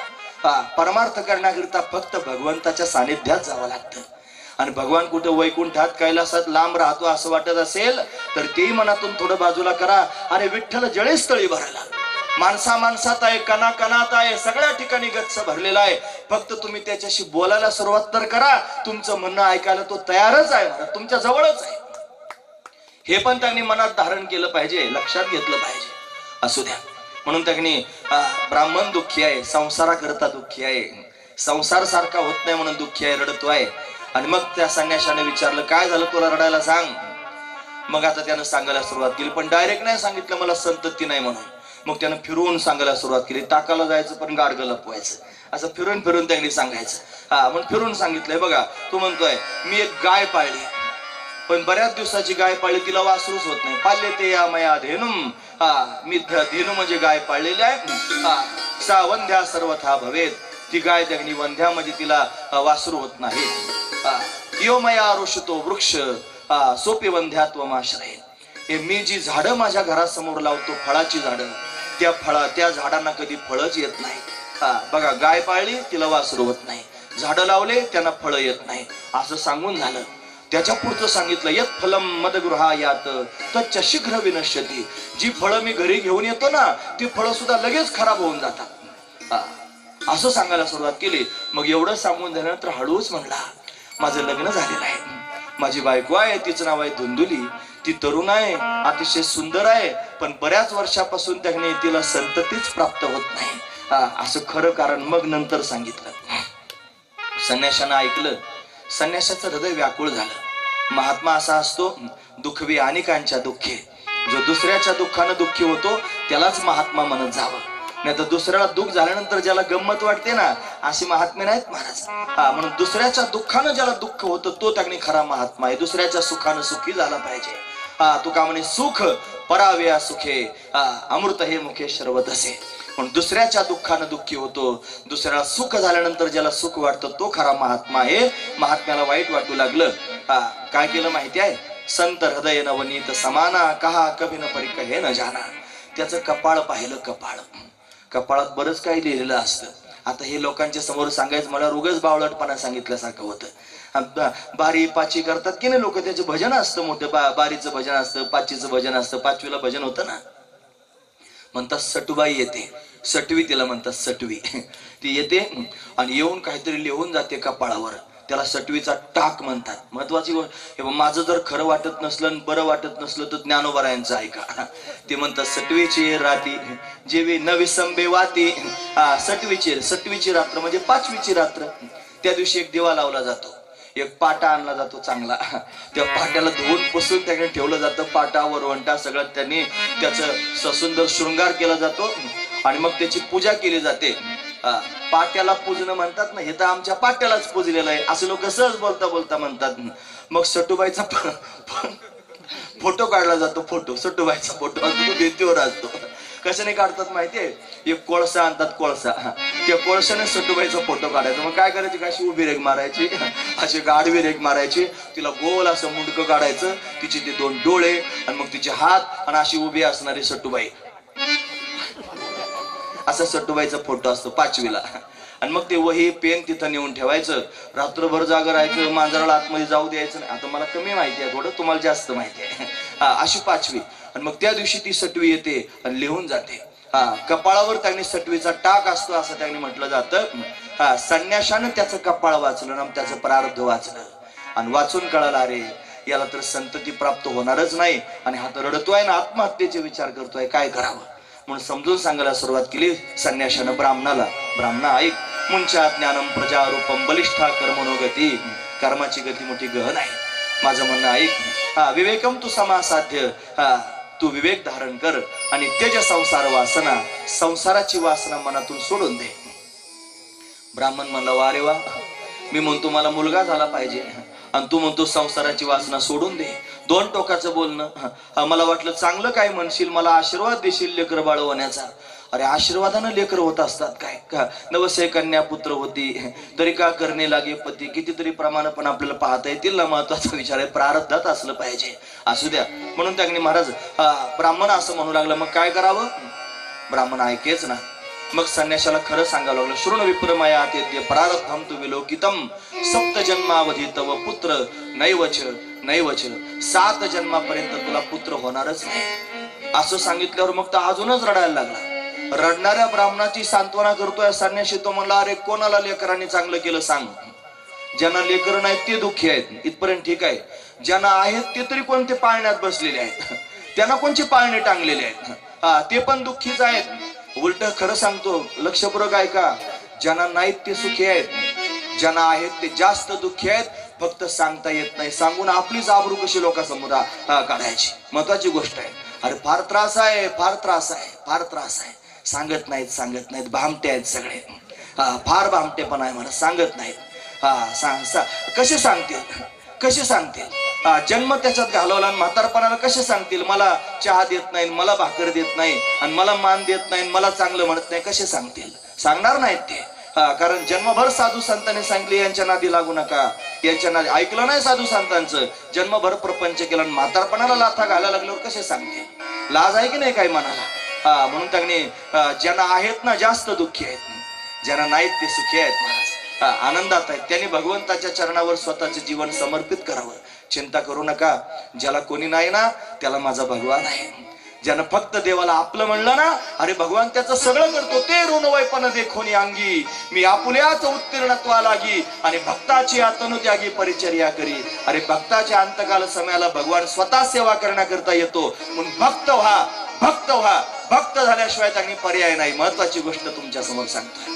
परमार्थ करण्याकरिता फक्त भगवंताच्या सानिध्यात जावं लागतं. आणि भगवान कुठं वैकुंठात कैलासात लांब राहतो असं वाटत असेल तर तेही मनातून थोडं बाजूला करा. अरे विठ्ठल जळेस्थळी भरला, माणसा माणसात आहे, कणा कणात आहे, सगळ्या ठिकाणी गच्च भरलेला आहे. फक्त तुम्ही त्याच्याशी बोलायला सुरुवात तर करा. तुमचं म्हणणं ऐकायला तो तयारच आहे, तुमच्या जवळच आहे. हे पण त्यांनी मनात धारण केलं पाहिजे, लक्षात घेतलं पाहिजे. असू द्या. म्हणून त्यांनी ब्राह्मण दुःखी आहे, संसाराकरता दुःखी आहे, संसार सारखा होत नाही म्हणून दुःखी आहे, रडतो आहे. आणि मग त्या संन्याशाने विचारलं काय झालं तुला रडायला, सांग. मग आता त्यानं सांगायला सुरुवात केली, पण डायरेक्ट नाही सांगितलं मला संतती नाही म्हणून. मग त्यानं फिरवून सांगायला सुरुवात केली. ताकाला जायचं पण गाडगं लपवायचं, असं फिरून फिरून त्यांनी सांगायचं. मग फिरून सांगितलंय. बघा तू म्हणतोय मी एक गाय पाळली, पण बऱ्याच दिवसाची गाय पाळली, तिला वासरूच होत नाही. पाळले ते या मया धेनुम, मी धेनू म्हणजे गाय पाळलेली आहे. सा वंध्या सर्वथा भवेत, ती गाय त्यांनी वंध्या म्हणजे तिला वासरू होत नाही. यो मया ऋषतो वृक्ष सोपे वंध्यात्वमाश्रय. हे मी जी झाडं माझ्या घरासमोर लावतो, फळाची झाडं, त्या झाडांना कधी फळच येत नाही. बघा गाय पाळली, तिला वासरू होत नाही. झाडं लावले, त्यांना फळं येत नाही. असं सांगून झालं. त्याच्या पुढचं सांगितलं यत फलम मदगृहायात तच्च शीघ्र विनश्यती. जी फळं मी घरी घेऊन येतो ना, ती फळं सुद्धा लगेच खराब होऊन जातात. असं सांगायला सुरुवात केली. मग एवढं सांगून झाल्यानंतर हळूच म्हणला माझं लग्न झालेलं आहे, माझी बायको आहे, तिचं नाव आहे धुंदुली, ती तरुण आहे, अतिशय सुंदर आहे, पण बऱ्याच वर्षापासून त्याने तिला संततीच प्राप्त होत नाही. असं खरं कारण मग नंतर सांगितलं. संन्याशानं ऐकलं. संन्यासाचं हृदय व्याकुळ झालं. महात्मा असा असतो दुःखवी अनेकांच्या दुःखे. जो दुसऱ्याच्या दुःखानं दुःखी होतो त्यालाच महात्मा म्हणत जावं. नाही तर दुसऱ्याला दुःख झाल्यानंतर ज्याला गंमत वाटते ना, अशी महात्मे नाहीत महाराज. म्हणून दुसऱ्याच्या दुःखानं ज्याला दुःख होतं तो त्याने खरा महात्मा आहे. दुसऱ्याच्या सुखानं सुखी झाला पाहिजे. तुका म्हणे सुख पराव्या सुखे अमृत हे मुखे शरवत असे. पण दुसऱ्याच्या दुःखानं दुःखी होतो, दुसऱ्याला सुख झाल्यानंतर ज्याला सुख वाटतं तो खरा महात्मा आहे. महात्म्याला वाईट वाटू लागलं, काय केलं माहिती आहे? संत हृदय नवनीत समाना कहा कभी न परिक हे न जाना. त्याचं कपाळ पाहिलं, कपाळात बरंच काही लिहिलेलं असतं. आता हे लोकांच्या समोर सांगायचं मला उगाच बावळटपणा सांगितल्यासारखं होतं. बारी पाची करतात की नाही लोक, त्याचे भजन असतं मोठं, बारीचं भजन असतं, पाचीचं भजन असतं. पाचवीला भजन होतं ना, म्हणतात सटुबाई येते, सटवी तिला म्हणतात, सटवी. ती येते आणि येऊन काहीतरी लिहून जाते कपाळावर, त्याला सटवीचा टाक म्हणतात. महत्वाची गोष्ट, माझं जर खरं वाटत नसलं बरं वाटत नसलं तर ज्ञानोबरायांचं ऐका. ते म्हणतात सटवीची राती जेवी नविसंबे वाती. सटवीची रात्र म्हणजे पाचवीची रात्र. त्या दिवशी एक दिवा लावला जातो, एक पाटा आणला जातो चांगला. त्या पाट्याला धुवून पुसून त्याकडे ठेवलं जातं. पाटा वरवंटा सगळं त्यांनी त्याचं सुंदर शृंगार केला जातो आणि मग त्याची पूजा केली जाते. पाट्याला पूजणं म्हणतात ना, हे तर आमच्या पाट्यालाच पूजलेलं आहे असं लोक सहज बोलता बोलता म्हणतात. मग सटुबाईचा फोटो काढला जातो. सटुबाईचा फोटो असतो, तो भिंतीवर असतो. कशाने काढतात माहितीये? एक कोळसा आणतात, कोळसा, त्या कोळशाने सटुबाईचा फोटो काढायचा. मग काय करायची? अशी उभी रेग मारायची, अशी गाडवी रेग मारायची, तिला गोल असं मुंडकं काढायचं, तिचे ते दोन डोळे आणि मग तिचे हात आणि अशी उभी असणारी सटुबाई. असा सटुबाईचा फोटो असतो पाचवीला. आणि मग ते वही पेन तिथं नेऊन ठेवायचं, रात्रभर जागा राहायचं, मांजराला आतमध्ये जाऊ द्यायचं नाही. आता मला कमी माहिती आहे थोडं, तुम्हाला जास्त माहिती आहे. अशी पाचवी. आणि मग त्या दिवशी ती सटवी येते आणि लिहून जाते. कपाळावर त्यांनी सटवीचा टाक असतो असं त्यांनी म्हटलं जातं. संन्याशानं त्याचं कपाळ वाचलं ना, त्याचं प्रारब्ध वाचलं आणि वाचून कळालं अरे याला तर संतती प्राप्त होणारच नाही आणि हा तर रडतोय ना, आत्महत्येचे विचार करतोय, काय करावं म्हणून समजून सांगायला सुरुवात केली संन्याशानं ब्राह्मणाला. ब्राह्मणा ऐक, मुंच्या ज्ञानम प्रजारूपम बलिष्ठा कर्मणोगती. कर्माची गती मोठी गहन आहे. माझं म्हणणं ऐक, विवेकम तू समासाध्य, तू विवेक धारण कर आणि तेज संसार वासना, संसाराची वासना मनातून सोडून दे. ब्राह्मण म्हणला वा रे वा, मी म्हणतो मला मुलगा झाला पाहिजे आणि तू म्हणतो संसाराची वासना सोडून दे. दोन टोकाचं बोलणं. मला वाटलं चांगलं काय म्हणशील, मला आशीर्वाद देशील लेकर बाळ होण्याचा. अरे आशीर्वादानं लेकर होत असतात काय? का नवसे कन्या पुत्र होती तरी का करणे लागे पती. कितीतरी प्रमाण पण आपल्याला पाहता येतील ना. महत्वाचा विचार आहे, प्रारब्धात असलं पाहिजे. असू द्या म्हणून त्यांनी महाराज ब्राह्मण असं म्हणू लागला. मग काय करावं? ब्राह्मण ऐकेच ना. मग संन्याशाला खरं सांगावं लागलं. शृण विप्रमया ते प्रारब्धम तु विलोकितम सप्त जन्मावधी तव पुत्र नैवच नैवच. 7 जन्मापर्यंत तुला पुत्र होणारच नाही असं सांगितल्यावर मग तर अजूनच रडायला लागला. रडणाऱ्या ब्राह्मणाची सांत्वना करतोय संन्याशी. तो म्हणला अरे कोणाला लेकरांनी चांगलं केलं सांग. ज्यांना लेकर नाहीत ते दुःखी आहेत, इथपर्यंत ठीक आहे. ज्यांना आहेत ते तरी कोणते पाळण्यात बसलेले आहेत, त्यांना कोणचे पाळणे टांगलेले आहेत, ते पण दुःखीच आहेत. उलट खरं सांगतो, लक्षपूर्वक ऐका, ज्यांना नाहीत ते सुखी आहेत, ज्यांना आहेत ते जास्त दुःखी आहेत. फक्त सांगता येत नाही. सांगून आपलीच आबरू कशी लोकांसमोर काढायची, महत्वाची गोष्ट आहे. अरे फार त्रास आहे, फार त्रास आहे, फार त्रास आहे. सांगत नाहीत, भामटे आहेत सगळे. फार भामटेपणा आहे मला, सांगत नाहीत. कसे सांगतील? जन्म त्याच्यात घालवला आणि म्हातारपणाला कसे सांगतील मला चहा देत नाही, मला भाकर देत नाही आणि मला मान देत नाही, मला चांगलं म्हणत नाही. कसे सांगतील? सांगणार नाहीत ते. कारण जन्मभर साधू संतांनी सांगितले यांच्या नादी लागू नका, यांच्या नादी. ऐकलं नाही साधू संतांचं, जन्मभर प्रपंच केला आणि म्हातारपणाला लाथा घालायला लागल्यावर कसे सांगतील? लाज आहे की नाही काय मनाला? म्हणून त्यांनी ज्यांना आहेत ना जास्त दुःखी आहेत, ज्यांना नाहीत ते सुखी आहेत महाराज, आनंदात आहेत. त्यांनी भगवंताच्या चरणावर स्वतःचे जीवन समर्पित करावं. चिंता करू नका, ज्याला कोणी नाही ना त्याला माझा भगवान आहे. ज्यानं फक्त देवाला आपलं म्हणलं ना, अरे भगवान त्याचं सगळं करतो. ते ऋणवैपण देखोनी अंगी मी आपुल्याच उत्तीर्णत्वा लागी आणि भक्ताची आत्मत्यागी परिचर्या करी. अरे भक्ताच्या अंतकाल समयाला भगवान स्वतः सेवा करण्याकरता येतो. म्हणून भक्त व्हा. भक्त झाल्याशिवाय त्यांनी पर्याय नाही. महत्वाची गोष्ट तुमच्या समोर सांगतोय.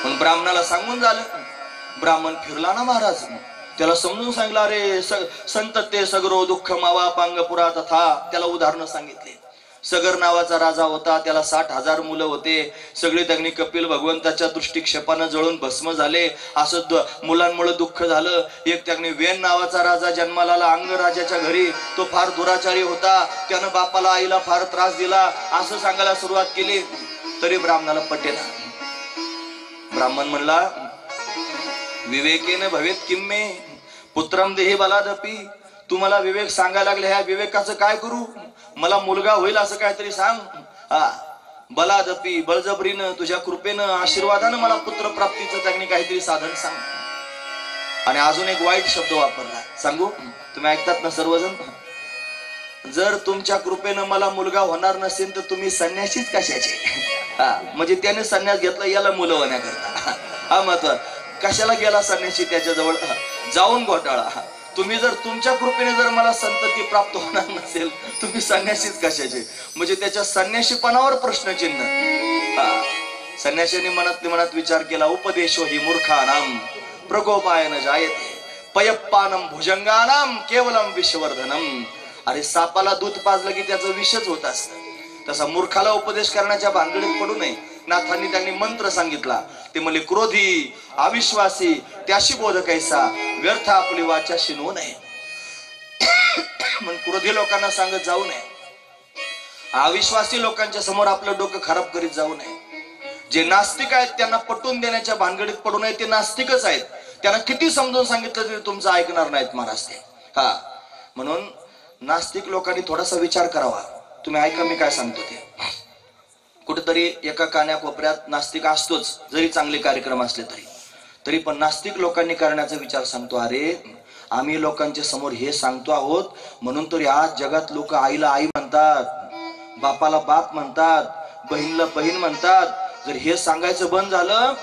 म्हणून ब्राह्मणाला सांगून झालं. ब्राह्मण फिरला ना महाराज, त्याला समजून सांगितलं अरे संत ते सगरो दुःख मावा पांग पुरा तथा. त्याला उदाहरणं सांगितले. सगर नावाचा राजा होता, त्याला 60,000 मुलं होते. सगळे त्यांनी कपिल भगवंताच्या दृष्टिक्षेपानं जळून भस्म झाले. असं मुलांमुळे दुःख झालं. एक त्यांनी वेन नावाचा राजा जन्माला आला अंगराजाच्या घरी. तो फार दुराचारी होता, त्यानं बापाला आईला फार त्रास दिला, असं सांगायला सुरुवात केली. तरी ब्राह्मणाला पटेना. ब्राह्मण म्हणला, विवेकेन भवेत किम्मे पुत्रम देही बलादपी. तुम्हाला विवेक सांगायला लागले, ह्या विवेकाचं काय करू? मला मुलगा होईल असं काहीतरी सांग. बलादपी, बळजबरीनं, तुझ्या कृपेनं, आशीर्वादानं मला पुत्र प्राप्तीचं त्यांनी काहीतरी साधन सांग. आणि अजून एक वाईट शब्द वापरला, सांगू? तुम्ही ऐकतात ना सर्वजण? जर तुमच्या कृपेनं मला मुलगा होणार नसेल तर तुम्ही संन्यासीच कशाचे? म्हणजे त्याने संन्यास घेतला याला मुलं होण्याकरता. हा महत्व. कशाला गेला संन्यासी त्याच्याजवळ? जाऊन घोटाळा. तुम्ही जर तुमच्या कृपेने जर मला संतती प्राप्त होणार नसेल तुम्ही संन्यासीच कशाचे? म्हणजे त्याच्या संन्यासीपणावर प्रश्नचिन्ह. संन्याशाने मनात विचार केला, उपदेशो ही मूर्खानाम प्रकोपायन जायते पयप्पानम भुजंगानाम केवलम विश्ववर्धनम. अरे सापाला दूध पाजलं की त्याचं विषच होत असतं. तसा मूर्खाला उपदेश करण्याच्या भानगडीत पडू नये. नाथांनी त्यांनी मंत्र सांगितला. ते म्हणले, क्रोधी अविश्वासी त्याशी बोध कैसा व्यर्थ आपली वाचा शिनवू नये. म्हणून क्रोधी लोकांना सांगत जाऊ नये. अविश्वासी लोकांच्या समोर आपलं डोकं खराब करीत जाऊ नये. जे नास्तिक आहेत त्यांना पटवून देण्याच्या भानगडीत पडू नये. ते नास्तिकच आहेत. त्यांना किती समजून सांगितलं तरी तुमचं ऐकणार नाहीत महाराज ते. म्हणून नास्तिक लोकांनी थोडासा विचार करावा. तुम्ही ऐका मी काय सांगतो ते. कुठेतरी एका कान्या कोपऱ्यात नास्तिक असतोच, जरी चांगले कार्यक्रम असले तरी पण नास्तिक लोकांनी करण्याचा विचार सांगतो. अरे आम्ही लोकांच्या समोर हे सांगतो आहोत म्हणून तरी आज जगात लोक आईला आई म्हणतात, बापाला बाप म्हणतात, बहीणला बहीण म्हणतात. जर हे सांगायचं बंद झालं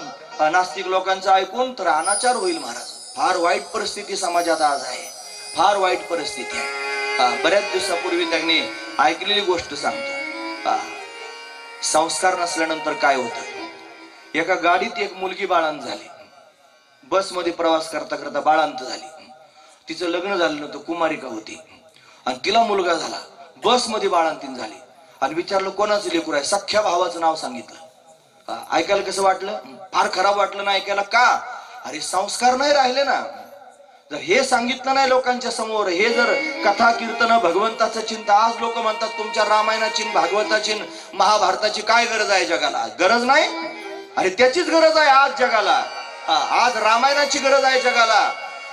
नास्तिक लोकांचं ऐकून तर अनाचार होईल महाराज. फार वाईट परिस्थिती समाजात आज आहे. फार वाईट परिस्थिती आहे. बऱ्याच दिवसापूर्वी त्यांनी ऐकलेली गोष्ट सांगतो. संस्कार नसल्यानंतर काय होतं. एका गाडीत एक मुलगी बाळांत झाली. बसमध्ये प्रवास करता करता बाळांत झाली. तिचं लग्न झालं नव्हतं, कुमारिका होती आणि तिला मुलगा झाला. बसमध्ये बाळांतीन झाली आणि विचारलं कोणाचं लेकरू आहे? सख्ख्या भावाचं नाव सांगितलं. ऐकायला कसं वाटलं? फार खराब वाटलं ना ऐकायला. का? अरे संस्कार नाही राहिले ना. जर हे सांगितलं नाही लोकांच्या समोर, हे जर कथा कीर्तन भगवंताचं चिंता, आज लोक म्हणतात तुमच्या रामायणाची भागवताची महाभारताची काय गरज आहे जगाला? गरज नाही. अरे त्याचीच गरज आहे आज जगाला. आज रामायणाची गरज आहे जगाला.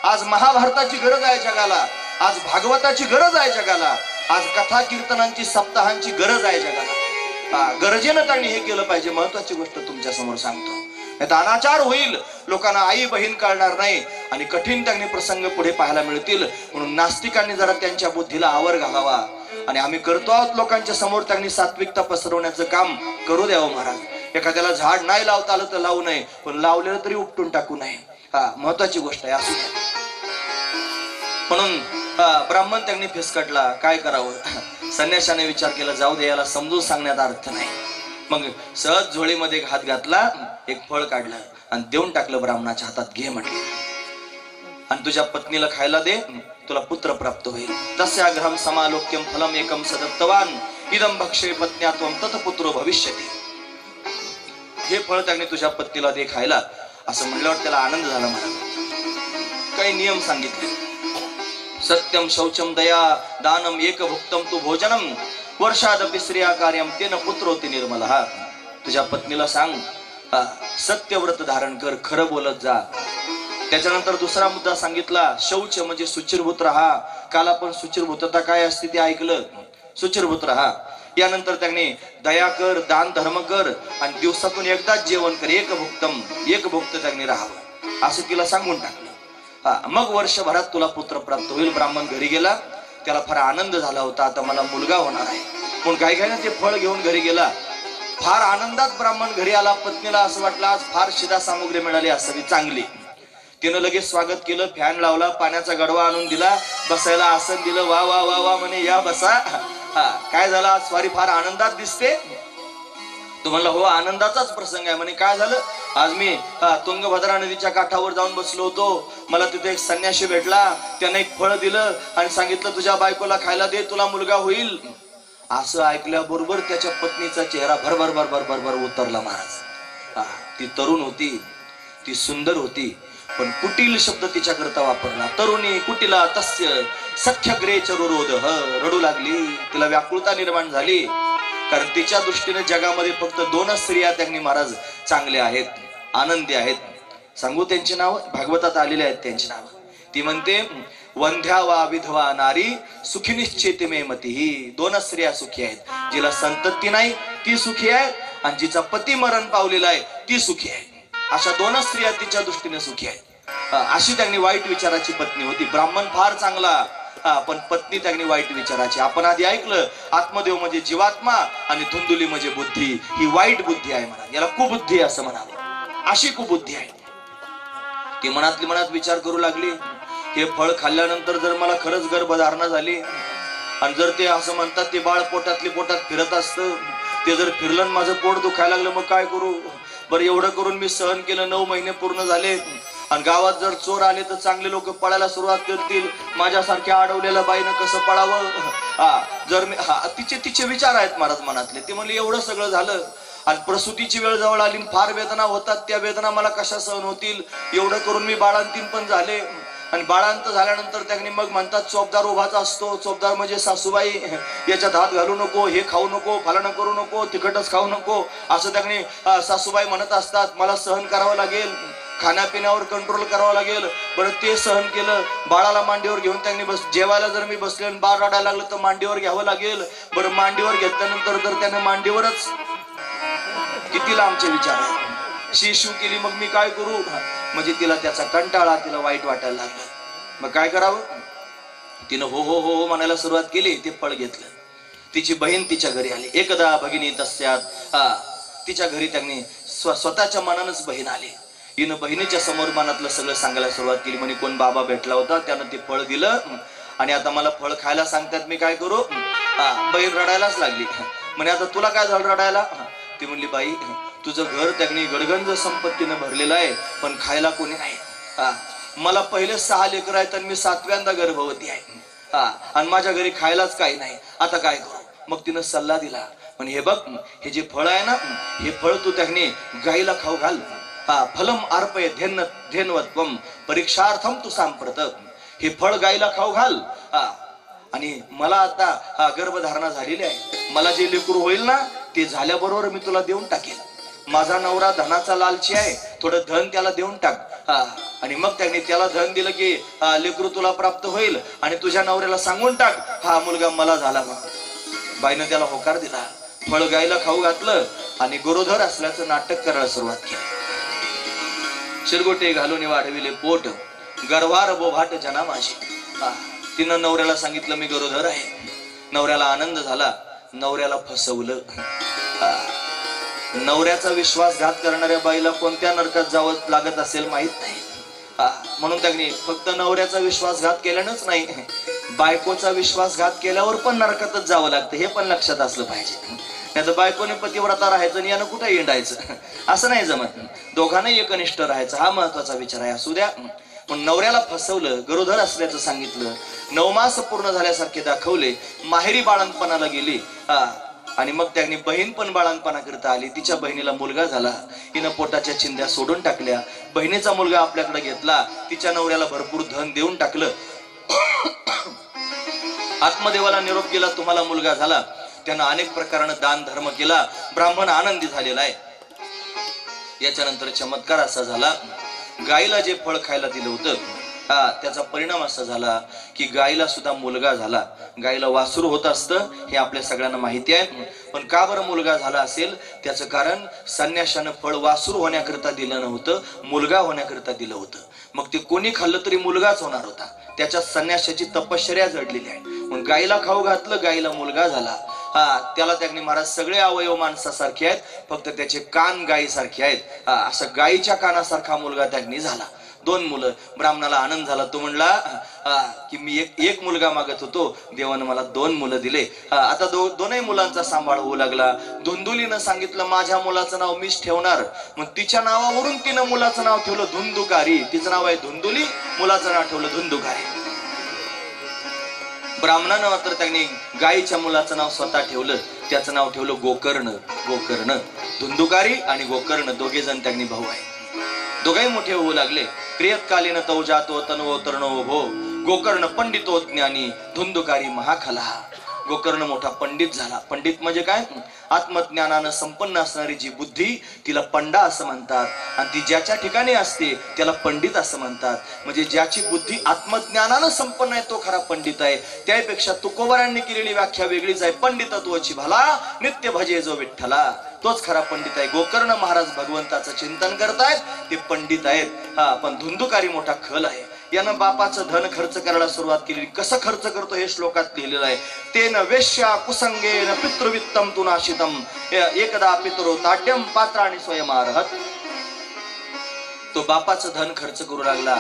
आज महाभारताची गरज आहे जगाला. आज भागवताची गरज आहे जगाला. आज कथा कीर्तनांची सप्ताहांची गरज आहे जगाला. गरजेनं त्यांनी हे केलं पाहिजे. महत्वाची गोष्ट तुमच्या समोर सांगतो. नाही तर अनाचार होईल, लोकांना आई बहीण कळणार नाही आणि कठीण त्यांनी प्रसंग पुढे पाहायला मिळतील. म्हणून नास्तिकांनी जरा त्यांच्या बुद्धीला आवर घालावा आणि आम्ही करतो आहोत लोकांच्या समोर त्यांनी सात्विकता पसरवण्याचं काम करू द्यावं महाराज. एखाद्याला झाड नाही लावता आलं तर लावू नये, पण लावलेलं तरी उपटून टाकू नये. महत्वाची गोष्ट आहे. असू द्या. म्हणून ब्राह्मण त्यांनी फिसकटला. काय करावं? संन्याशाने विचार केला, जाऊ दे, याला समजून सांगण्याचा अर्थ नाही. मग सहज झोळीमध्ये हात घातला, एक फळ काढलं आणि देऊन टाकलं ब्राह्मणाच्या हातात. घे म्हटले आणि तुझ्या पत्नीला खायला दे, तुला पुत्र प्राप्त होईल. तस्याग्रहम समालोक्यम फलम एकम सदत्तवान इदम भक्षे पत्न्यात्वम तत पुत्रो भविष्यती. हे फळ त्याने तुझ्या पत्नीला दे खायला. असं म्हणल्यावर त्याला आनंद झाला. मला काही नियम सांगितले. सत्यम शौचम दया दानम एक भुक्तम तू भोजनम वर्षादपि स्त्रिया कार्यम तेन पुत्रोती निर्मला. तुझ्या पत्नीला सांग सत्यव्रत धारण कर, खरं बोलत जा. त्याच्यानंतर दुसरा मुद्दा सांगितला, शौच म्हणजे सुचिरभूत राहा. काल आपण सुचिरभूतता काय असते ते ऐकलं. सुचिरभूत राहा. यानंतर त्यांनी दया कर, दान धर्म कर आणि दिवसातून एकदाच जेवण कर. एक भुक्त त्यांनी राहावं असं तिला सांगून टाकलं. मग वर्षभरात तुला पुत्र प्राप्त होईल. ब्राह्मण घरी गेला. त्याला फार आनंद झाला होता, आता मला मुलगा होणार आहे. पण काही काही ते फळ घेऊन घरी गेला. फार आनंदात ब्राह्मण घरी आला. पत्नीला असं वाटलं आज फार शिदा सामुग्री मिळाली असावी चांगली. तिनं लगेच स्वागत केलं. फॅन लावला, पाण्याचा गडवा आणून दिला, बसायला आसन दिलं. वा वा वा वा म्हणे, या बसा. काय झालं आज? स्वारी फार आनंदात दिसते. तो म्हणला हो आनंदाचाच प्रसंग आहे. म्हणे काय झालं? आज मी तुंगभद्रा नदीच्या काठावर जाऊन बसलो होतो. मला तिथे एक संन्यासी भेटला. त्याने एक फळ दिलं आणि सांगितलं तुझ्या बायकोला खायला दे, तुला मुलगा होईल. असं ऐकल्याबरोबर त्याच्या पत्नीचा चेहरा भरभर भरभर भरभर उतरला महाराज. ती तरुण होती, ती सुंदर होती, पण कुटील शब्द तिच्याकरता वापरला. तरुणी कुटीला तस्य सख्यग्रे चरुरोध, रडू लागली. तिला व्याकुळता निर्माण झाली, कारण तिच्या दृष्टीने जगामध्ये फक्त 2च स्त्रिया त्यांनी महाराज चांगल्या आहेत, आनंदी आहेत. सांगू त्यांची नाव, भागवतात आलेले आहेत त्यांची नाव. ती म्हणते वंध्या वा विधवा नारी सुखी मे मती. ही 2च स्त्रिया सुखी आहेत. जिला संतती नाही ती सुखी आहे, आणि जिचा पती मरण पावलेला आहे ती सुखी आहे. अशा 2च स्त्रिया तिच्या दृष्टीने सुखी आहेत. अशी त्यांनी वाईट विचाराची पत्नी होती. ब्राह्मण फार चांगला, पण पत्नी त्यांनी वाईट विचाराची. आपण आधी ऐकलं आत्मदेव म्हणजे जीवात्मा आणि धुंदुली म्हणजे बुद्धी. ही वाईट बुद्धी आहे म्हणा, याला कुबुद्धी असं म्हणावं. अशी कुबुद्धी आहे. ती मनातली मनात विचार करू लागली, हे फळ खाल्ल्यानंतर जर मला खरंच गर्भधारणा झाली आणि जर ते असं म्हणतात ते बाळ पोटातली पोटात फिरत असतं, ते जर फिरलं आणि माझं पोट दुखायला लागलं मग काय करू. बरं एवढं करून मी सहन केलं, 9 महिने पूर्ण झाले, आणि गावात जर चोर आले तर चांगले लोक पळायला सुरुवात करतील, माझ्यासारख्या अडवलेल्या बाईनं कसं पळावं. जर मी तिचे विचार आहेत महाराज मनातले. ते म्हणले एवढं सगळं झालं आणि प्रसूतीची वेळ जवळ आली, फार वेदना होतात, त्या वेदना मला कशा सहन होतील. एवढं करून मी बाळांतीन पण झाले, आणि बाळांत झाल्यानंतर त्यांनी मग म्हणतात चोपदार उभाच असतो. चोपदार म्हणजे सासूबाई, याच्यात हात घालू नको, हे खाऊ नको, फलाणं करू नको, तिखटच खाऊ नको, असं त्यांनी सासूबाई म्हणत असतात. मला सहन करावं लागेल, खाण्यापिण्यावर कंट्रोल करावं लागेल. बरं ते सहन केलं. बाळाला मांडीवर घेऊन त्यांनी जेवायला जर मी बसले आणि बाळ रडायला लागलं तर मांडीवर घ्यावं लागेल. बरं मांडीवर घेतल्यानंतर जर त्याने मांडीवरच, किती लांबचे विचार आहे. शिशू केली मग मी काय करू, म्हणजे तिला त्याचा कंटाळा, तिला वाईट वाटायला लागलं. मग काय करावं, तिनं हो हो हो हो म्हणायला सुरुवात केली. ते फळ घेतलं. तिची बहीण तिच्या घरी आली. एकदा भगिनी तस्यात, तिच्या घरी त्यांनी स्वतःच्या मनानंच बहीण आली. हिनं बहिणीच्या समोर मनातलं सगळं सांगायला सुरुवात केली. म्हणे कोण बाबा भेटला होता, त्यानं ते फळ दिलं आणि आता मला फळ खायला सांगतात, मी काय करू. बहीण रडायलाच लागली. म्हणे आता तुला काय झालं रडायला. ती म्हणली बाई तुझं घर त्यांनी गडगंज संपत्तीनं भरलेलं आहे, पण खायला कोणी नाही. मला पहिले 6 लेकर आहेत आणि मी 7व्यांदा गर्भवती आहे, आणि माझ्या घरी खायलाच काही नाही, आता काय करू. मग तिनं सल्ला दिला. पण हे बघ, हे जे फळ आहे ना, हे फळ तू त्यांनी गाईला खाऊ घाल. फलम अर्पय धेन्वत्वम परीक्षार्थम तू सांप्रत. हे फळ गाईला खाऊ घाल. आणि मला आता गर्भधारणा झालेली आहे, मला जे लेकरू होईल ना ते झाल्याबरोबर मी तुला देऊन टाकेल. माझा नवरा धनाचा लालची आहे, थोडं धन त्याला देऊन टाक. आणि मग त्यांनी त्याला धन दिलं की लेकरू तुला प्राप्त होईल, आणि तुझ्या नवऱ्याला सांगून टाक हा मुलगा मला झाला. मग बाईनं त्याला होकार दिला. फळ गायला खाऊ घातलं आणि गरोदर असल्याचं नाटक करायला सुरुवात केली. शिरगोटे घालून वाढविले पोट, गर्भार बोभाट जना माझी. तिनं नवऱ्याला सांगितलं मी गरोदर आहे. नवऱ्याला आनंद झाला. नवऱ्याला फसवलं. नवऱ्याचा विश्वासघात करणाऱ्या बाईला कोणत्या नरकात जावं लागत असेल माहित नाही. म्हणून त्यांनी फक्त नवऱ्याचा विश्वासघात केल्यानंच नाही, बायकोचा विश्वासघात केल्यावर पण नरकातच जावं लागतं, हे पण लक्षात असलं पाहिजे. नाही तर बायकोने पतिव्रता राहायचं आणि यानं कुठे हिंडायचं, असं नाही जमत. दोघांनाही एकनिष्ठ राहायचं, हा महत्वाचा विचार आहे. असू द्या. पण नवऱ्याला फसवलं, गरोदर असल्याचं सांगितलं, 9 मास पूर्ण झाल्यासारखे दाखवले, माहेरी बाळंतपणाला गेली. आणि मग त्यांनी बहीण पण बाळंतपणा करता आली. तिच्या बहिणीला मुलगा झाला. हिनं पोटाच्या चिंध्या सोडून टाकल्या. बहिणीचा मुलगा आपल्याकडे घेतला. तिच्या नवऱ्याला भरपूर धन देऊन टाकलं. आत्मदेवाला निरोप केला, तुम्हाला मुलगा झाला. त्यानं अनेक प्रकारानं दान धर्म केला. ब्राह्मण आनंदी झालेला आहे. याच्यानंतर चमत्कार असा झाला, गायीला जे फळ खायला दिलं होतं त्याचा परिणाम असा झाला की गायीला सुद्धा मुलगा झाला. गायीला वासरू होत असतं हे आपल्या सगळ्यांना माहिती आहे. पण का बरं मुलगा झाला असेल, त्याचं कारण संन्याशानं फळ वासरू होण्याकरता दिलं नव्हतं, मुलगा होण्याकरता दिलं होतं. मग ते कोणी खाल्लं तरी मुलगाच होणार होता. त्याच्या संन्याशाची तपश्चर्या जडलेली आहे. मग गायीला खाऊ घातलं, गायीला मुलगा झाला. त्याला त्यांनी महाराज सगळे अवयव माणसासारखे आहेत, फक्त त्याचे कान गायीसारखे आहेत. असं गायीच्या कानासारखा मुलगा त्यांनी झाला. 2 मुलं. ब्राह्मणाला आनंद झाला. तो म्हणला की मी एक मुलगा मागत होतो, देवानं मला 2 मुलं दिले. आता दोनही मुलांचा सांभाळ होऊ लागला. धुंदुलीनं सांगितलं माझ्या मुलाचं नाव मीच ठेवणार. मग तिच्या नावावरून तिनं मुलाचं नाव ठेवलं धुंदुकारी. तिचं नाव आहे धुंदुली, मुलाचं नाव ठेवलं धुंदुकारी. ब्राह्मणानं मात्र त्यांनी गायीच्या मुलाचं नाव स्वतः ठेवलं, त्याचं नाव ठेवलं गोकर्ण. गोकर्ण, धुंदुकारी आणि गोकर्ण दोघे जण त्यांनी भाऊ आहे. दोघेही मोठे होऊ लागले. प्रियत्कालीन तौ जातो तनवो तरणो भो, गोकर्ण पंडितो ज्ञानी, धुंदुकारी महाखला. गोकर्ण मोठा पंडित झाला. पंडित म्हणजे काय? आत्मज्ञानानं संपन्न असणारी जी बुद्धी, तिला पंडा असं म्हणतात. आणि ती ज्याच्या ठिकाणी असते त्याला पंडित असं म्हणतात. म्हणजे ज्याची बुद्धी आत्मज्ञानानं संपन्न आहे तो खरा पंडित आहे. त्यापेक्षा तुकोबारांनी केलेली व्याख्या वेगळीच आहे. पंडितत्वाची भला नित्य भजे जो विठ्ठला, तोच खरा पंडित आहे. गोकर्ण महाराज भगवंताचं चिंतन करतायत, ते पंडित आहेत. हा, पण धुंदुकारी मोठा खल आहे. यानं बापाचं धन खर्च करायला सुरुवात केली. कसं खर्च करतो हे श्लोकात लिहिलेलं आहे. तेन वेश्या कुसंगेन पितृवित्तम तु नाशितम, एकदा पितरो ताड्यम पात्राणि स्वयमार्हत. तो बापाचं धन खर्च करू लागला,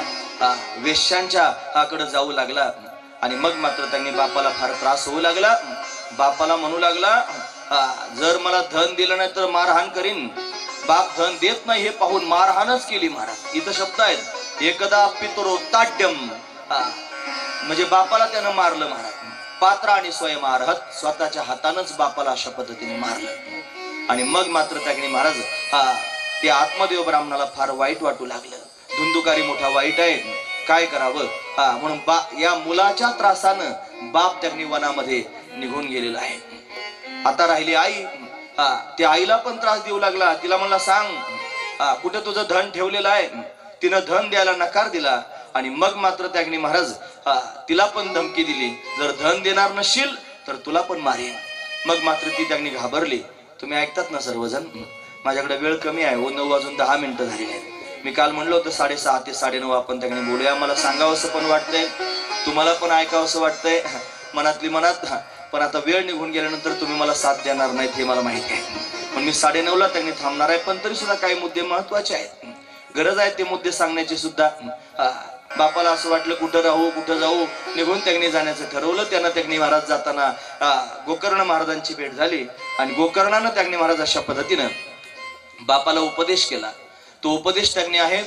वेश्यांच्या कडे जाऊ लागला. आणि मग मात्र त्यांनी बापाला फार त्रास होऊ लागला. बापाला म्हणू लागला, जर मला धन दिलं नाही तर मारहाण करीन. बाप धन देत नाही हे पाहून मारहाणच केली महाराज. इथं शब्द आहेत, एकदा पितरो ताड्यम, म्हणजे बापाला त्यानं मारलं महाराज. पात्र आणि स्वयमार्हत, स्वतःच्या हातानंच बापाला अशा पद्धतीने मारलं. आणि मग मात्र त्यांनी महाराज ते आत्मदेव ब्राह्मणाला फार वाईट वाटू लागलं. धुंदुकारी मोठा वाईट आहे, काय करावं. म्हणून या मुलाच्या त्रासानं बाप त्यांनी वनामध्ये निघून गेलेला आहे. आता राहिली आई. त्या आईला पण त्रास देऊ लागला. तिला म्हणला, सांग कुठे तुझं धन ठेवलेलं आहे. तिनं धन द्यायला नकार दिला. आणि मग मात्र त्यांनी महाराज तिला पण धमकी दिली, जर धन देणार नशील तर तुला पण मारेन. मग मात्र ती त्यांनी घाबरली. तुम्ही ऐकतात ना सर्वजण, माझ्याकडे वेळ कमी आहे. 9 वाजून 10 मिनिटं झालेली आहेत. मी काल म्हणलो होतं 6:30 ते 9:30 आपण त्यांनी बोलूया. मला सांगावंसं पण वाटतंय, तुम्हाला पण ऐकावंसं वाटतंय मनातली मनात. पण आता वेळ निघून गेल्यानंतर तुम्ही मला साथ देणार नाहीत हे मला माहिती आहे. पण मी 9:30ला त्यांनी थांबणार आहे. पण तरी सुद्धा काही मुद्दे महत्वाचे आहेत, गरज आहे ते मुद्दे सांगण्याची सुद्धा. बापाला असं वाटलं कुठं राहू कुठं जाऊ, निघून त्यांनी जाण्याचं ठरवलं. त्यानं त्यांनी महाराज जाताना गोकर्ण महाराजांची भेट झाली. आणि गोकर्णानं त्यांनी महाराज अशा पद्धतीनं बापाला उपदेश केला. तो उपदेश त्यांनी आहे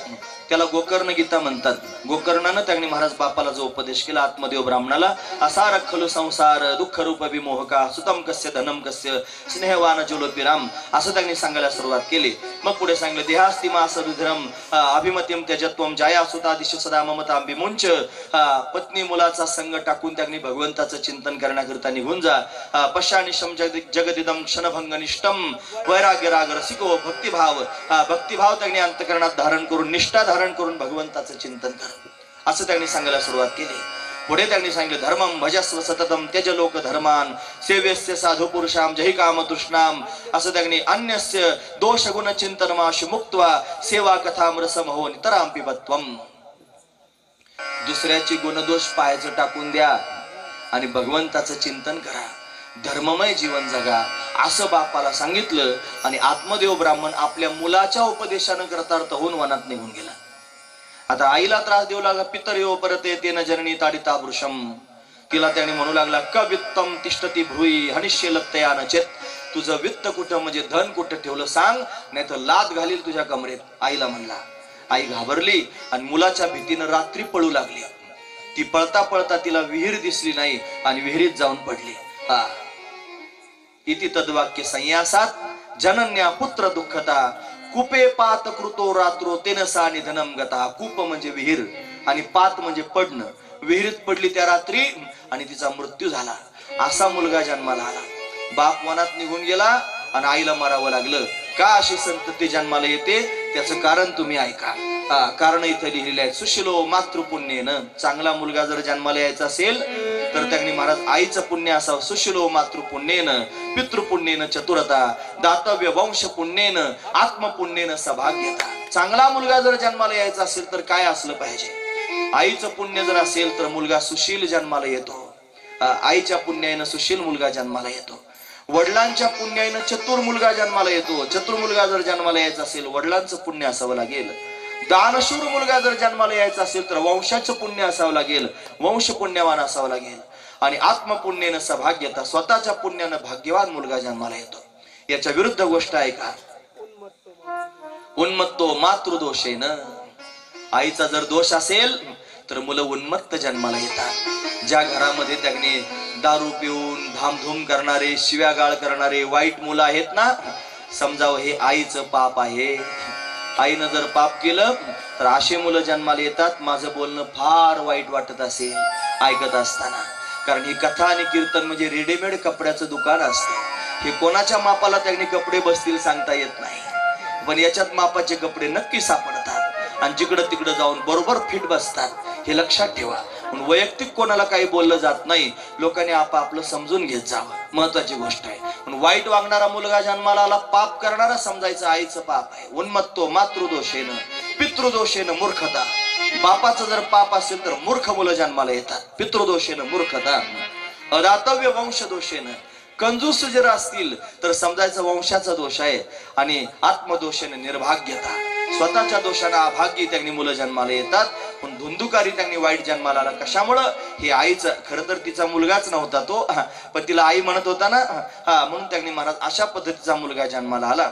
त्याला गोकर्ण गीता म्हणतात. गोकर्णानं त्यांनी महाराज बापाला जो उपदेश केला आत्मदेव ब्राह्मणाला, असार खलु संसार दुःख रूप विमोहका, सुतम कस्य धनम कस्य स्नेहवान ज्वलोपिराम, असं त्यांनी सांगायला सुरुवात केली. मग पुढे सांगितलं, देहास्ति मास रुद्रम अभिमत्यम त्यजत्वम जाया सुता दिश सदा ममतां विमुंच. पत्नी मुलाचा संग टाकून त्यांनी भगवंताचं चिंतन करण्याकरिता निघून जा. पश्यानिशम जगदिदम क्षणभंग निष्ठम वैराग्य राग रसिको भक्तिभाव. भक्तिभाव त्यांनी अंतकरणात धारण करून, निष्ठा धारण करून भगवंताचं चिंतन कर, असं त्यांनी सांगायला सुरुवात केली. पुढे त्यांनी सांगितलं, धर्मम भजस्व सततम त्यज लोक धर्मान सेव्यस्य साधु पुरुषाम जहि काम तृष्णाम. असं त्यांनी अन्यस्य दोष गुण चिंतनमाशु मुक्त्वा सेवा कथाम रसमहो नितराम पिबत्वम. दुसऱ्याची गुणदोष पायाचं टाकून द्या आणि भगवंताचं चिंतन करा, धर्ममय जीवन जगा, असं बापाला सांगितलं. आणि आत्मदेव ब्राह्मण आपल्या मुलाच्या उपदेशानं कृतार्थ होऊन वनात निघून गेला. आता आईला त्रास देऊ लागला. पितर्यो परते तेन जननी ताडिता वृषम. तिला त्याने म्हणू लागला, क वित्तम तिष्ठती भ्रुई हनिष्य लत्तया नचेत. तुझं वित्त कुठं म्हणजे धन कुठं ठेवलं सांग, नाही तर लात घालील तुझ्या कमरेत. आईला म्हणला. आई घाबरली आणि मुलाच्या भीतीनं रात्री पळू लागली. ती पळता पळता तिला विहीर दिसली नाही आणि विहिरीत जाऊन पडली. इति तद्वाक्य संन्यासात जनन्या पुत्र दुःखता कुपे पात कृतो रात्रो तेन सा निधनम गता. कूप म्हणजे विहीर आणि पात म्हणजे पडणं. विहिरीत पडली त्या रात्री आणि तिचा मृत्यू झाला. असा मुलगा जन्माला आला. बाप वनात निघून गेला आणि आईला मारावं लागलं. का अशी संतती जन्माला येते त्याचं कारण तुम्ही ऐका. कारण इथं लिहिलेलं आहे, सुशिलो मातृपुण्येनं. चांगला मुलगा जर जन्माला यायचा असेल तर त्यांनी महाराज आईचं पुण्य असावं. सुशिलो मातृपुण्येनं पितृपुण्येनं चतुरता दातव्य वंश पुण्येनं आत्मपुण्येनं सौभाग्यता. चांगला मुलगा जर जन्माला यायचा असेल तर काय असलं पाहिजे? आईचं पुण्य जर असेल तर मुलगा सुशील जन्माला येतो. आईच्या पुण्यानं सुशील मुलगा जन्माला येतो. वडिलांच्या पुण्यानं चतुर मुलगा जन्माला येतो. चतुर मुलगा जर जन्माला यायचा असेल वडिलांचं पुण्य असावं लागेल. दानशूर मुलगा जर जन्माला यायचा असेल तर वंशाचं पुण्य असावं लागेल, वंश पुण्यवान असावं लागेल. आणि आत्मपुण्यानं सौभाग्यता, स्वतःच्या पुण्यानं भाग्यवान मुलगा जन्माला येतो. याच्या विरुद्ध गोष्ट आहे का? उन्मत्तो मातृदोषेनं. आईचा जर दोष असेल तर मुलं उन्मत्त जन्माला येतात. ज्या घरामध्ये त्यांनी दारू पिऊन धामधूम करणारे, शिव्यागाळ करणारे वाईट मुलं आहेत ना, समजावं हे आईचं पाप आहे. आईनं जर पाप केलं तर असे मुलं जन्माला येतात. माझं बोलणं फार वाईट वाटत असेल ऐकत असताना, कारण ही कथा आणि कीर्तन म्हणजे रेडीमेड कपड्याचं दुकान असतं. हे कोणाच्या मापाला त्यांनी कपडे बसतील सांगता येत नाही, पण याच्यात मापाचे कपडे नक्की सापडतात आणि जिकडं तिकडं जाऊन बरोबर फिट बसतात. हे लक्षात ठेवा. म्हणून वैयक्तिक कोणाला काही बोललं जात नाही. लोकांनी आपापलं समजून घेत जावं, महत्वाची गोष्ट आहे. म्हणून वाईट वागणारा मुलगा जन्माला आला, पाप करणारा समजायचं आईचं पाप आहे. उन्मत्तो मातृदोषेनं पितृदोषेनं मूर्खता. बापाचं जर पाप असेल तर मूर्ख मुलं जन्माला येतात. पितृदोषेनं मूर्खता, अदातव्य वंशदोषेनं कंजूस जर असतील तर समजायचं वंशाचा दोष आहे. आणि आत्मदोषाने निर्भाग्यता, स्वतःच्या दोषाने अभाग्य त्यांनी मुलं जन्माला येतात. पण धुंदुकारी त्यांनी वाईट जन्माला आला. कशामुळं? हे आईचं, खरं तर तिचा मुलगाच नव्हता तो, पण तिला आई म्हणत होता ना, म्हणून त्यांनी महाराज अशा पद्धतीचा मुलगा जन्माला आला.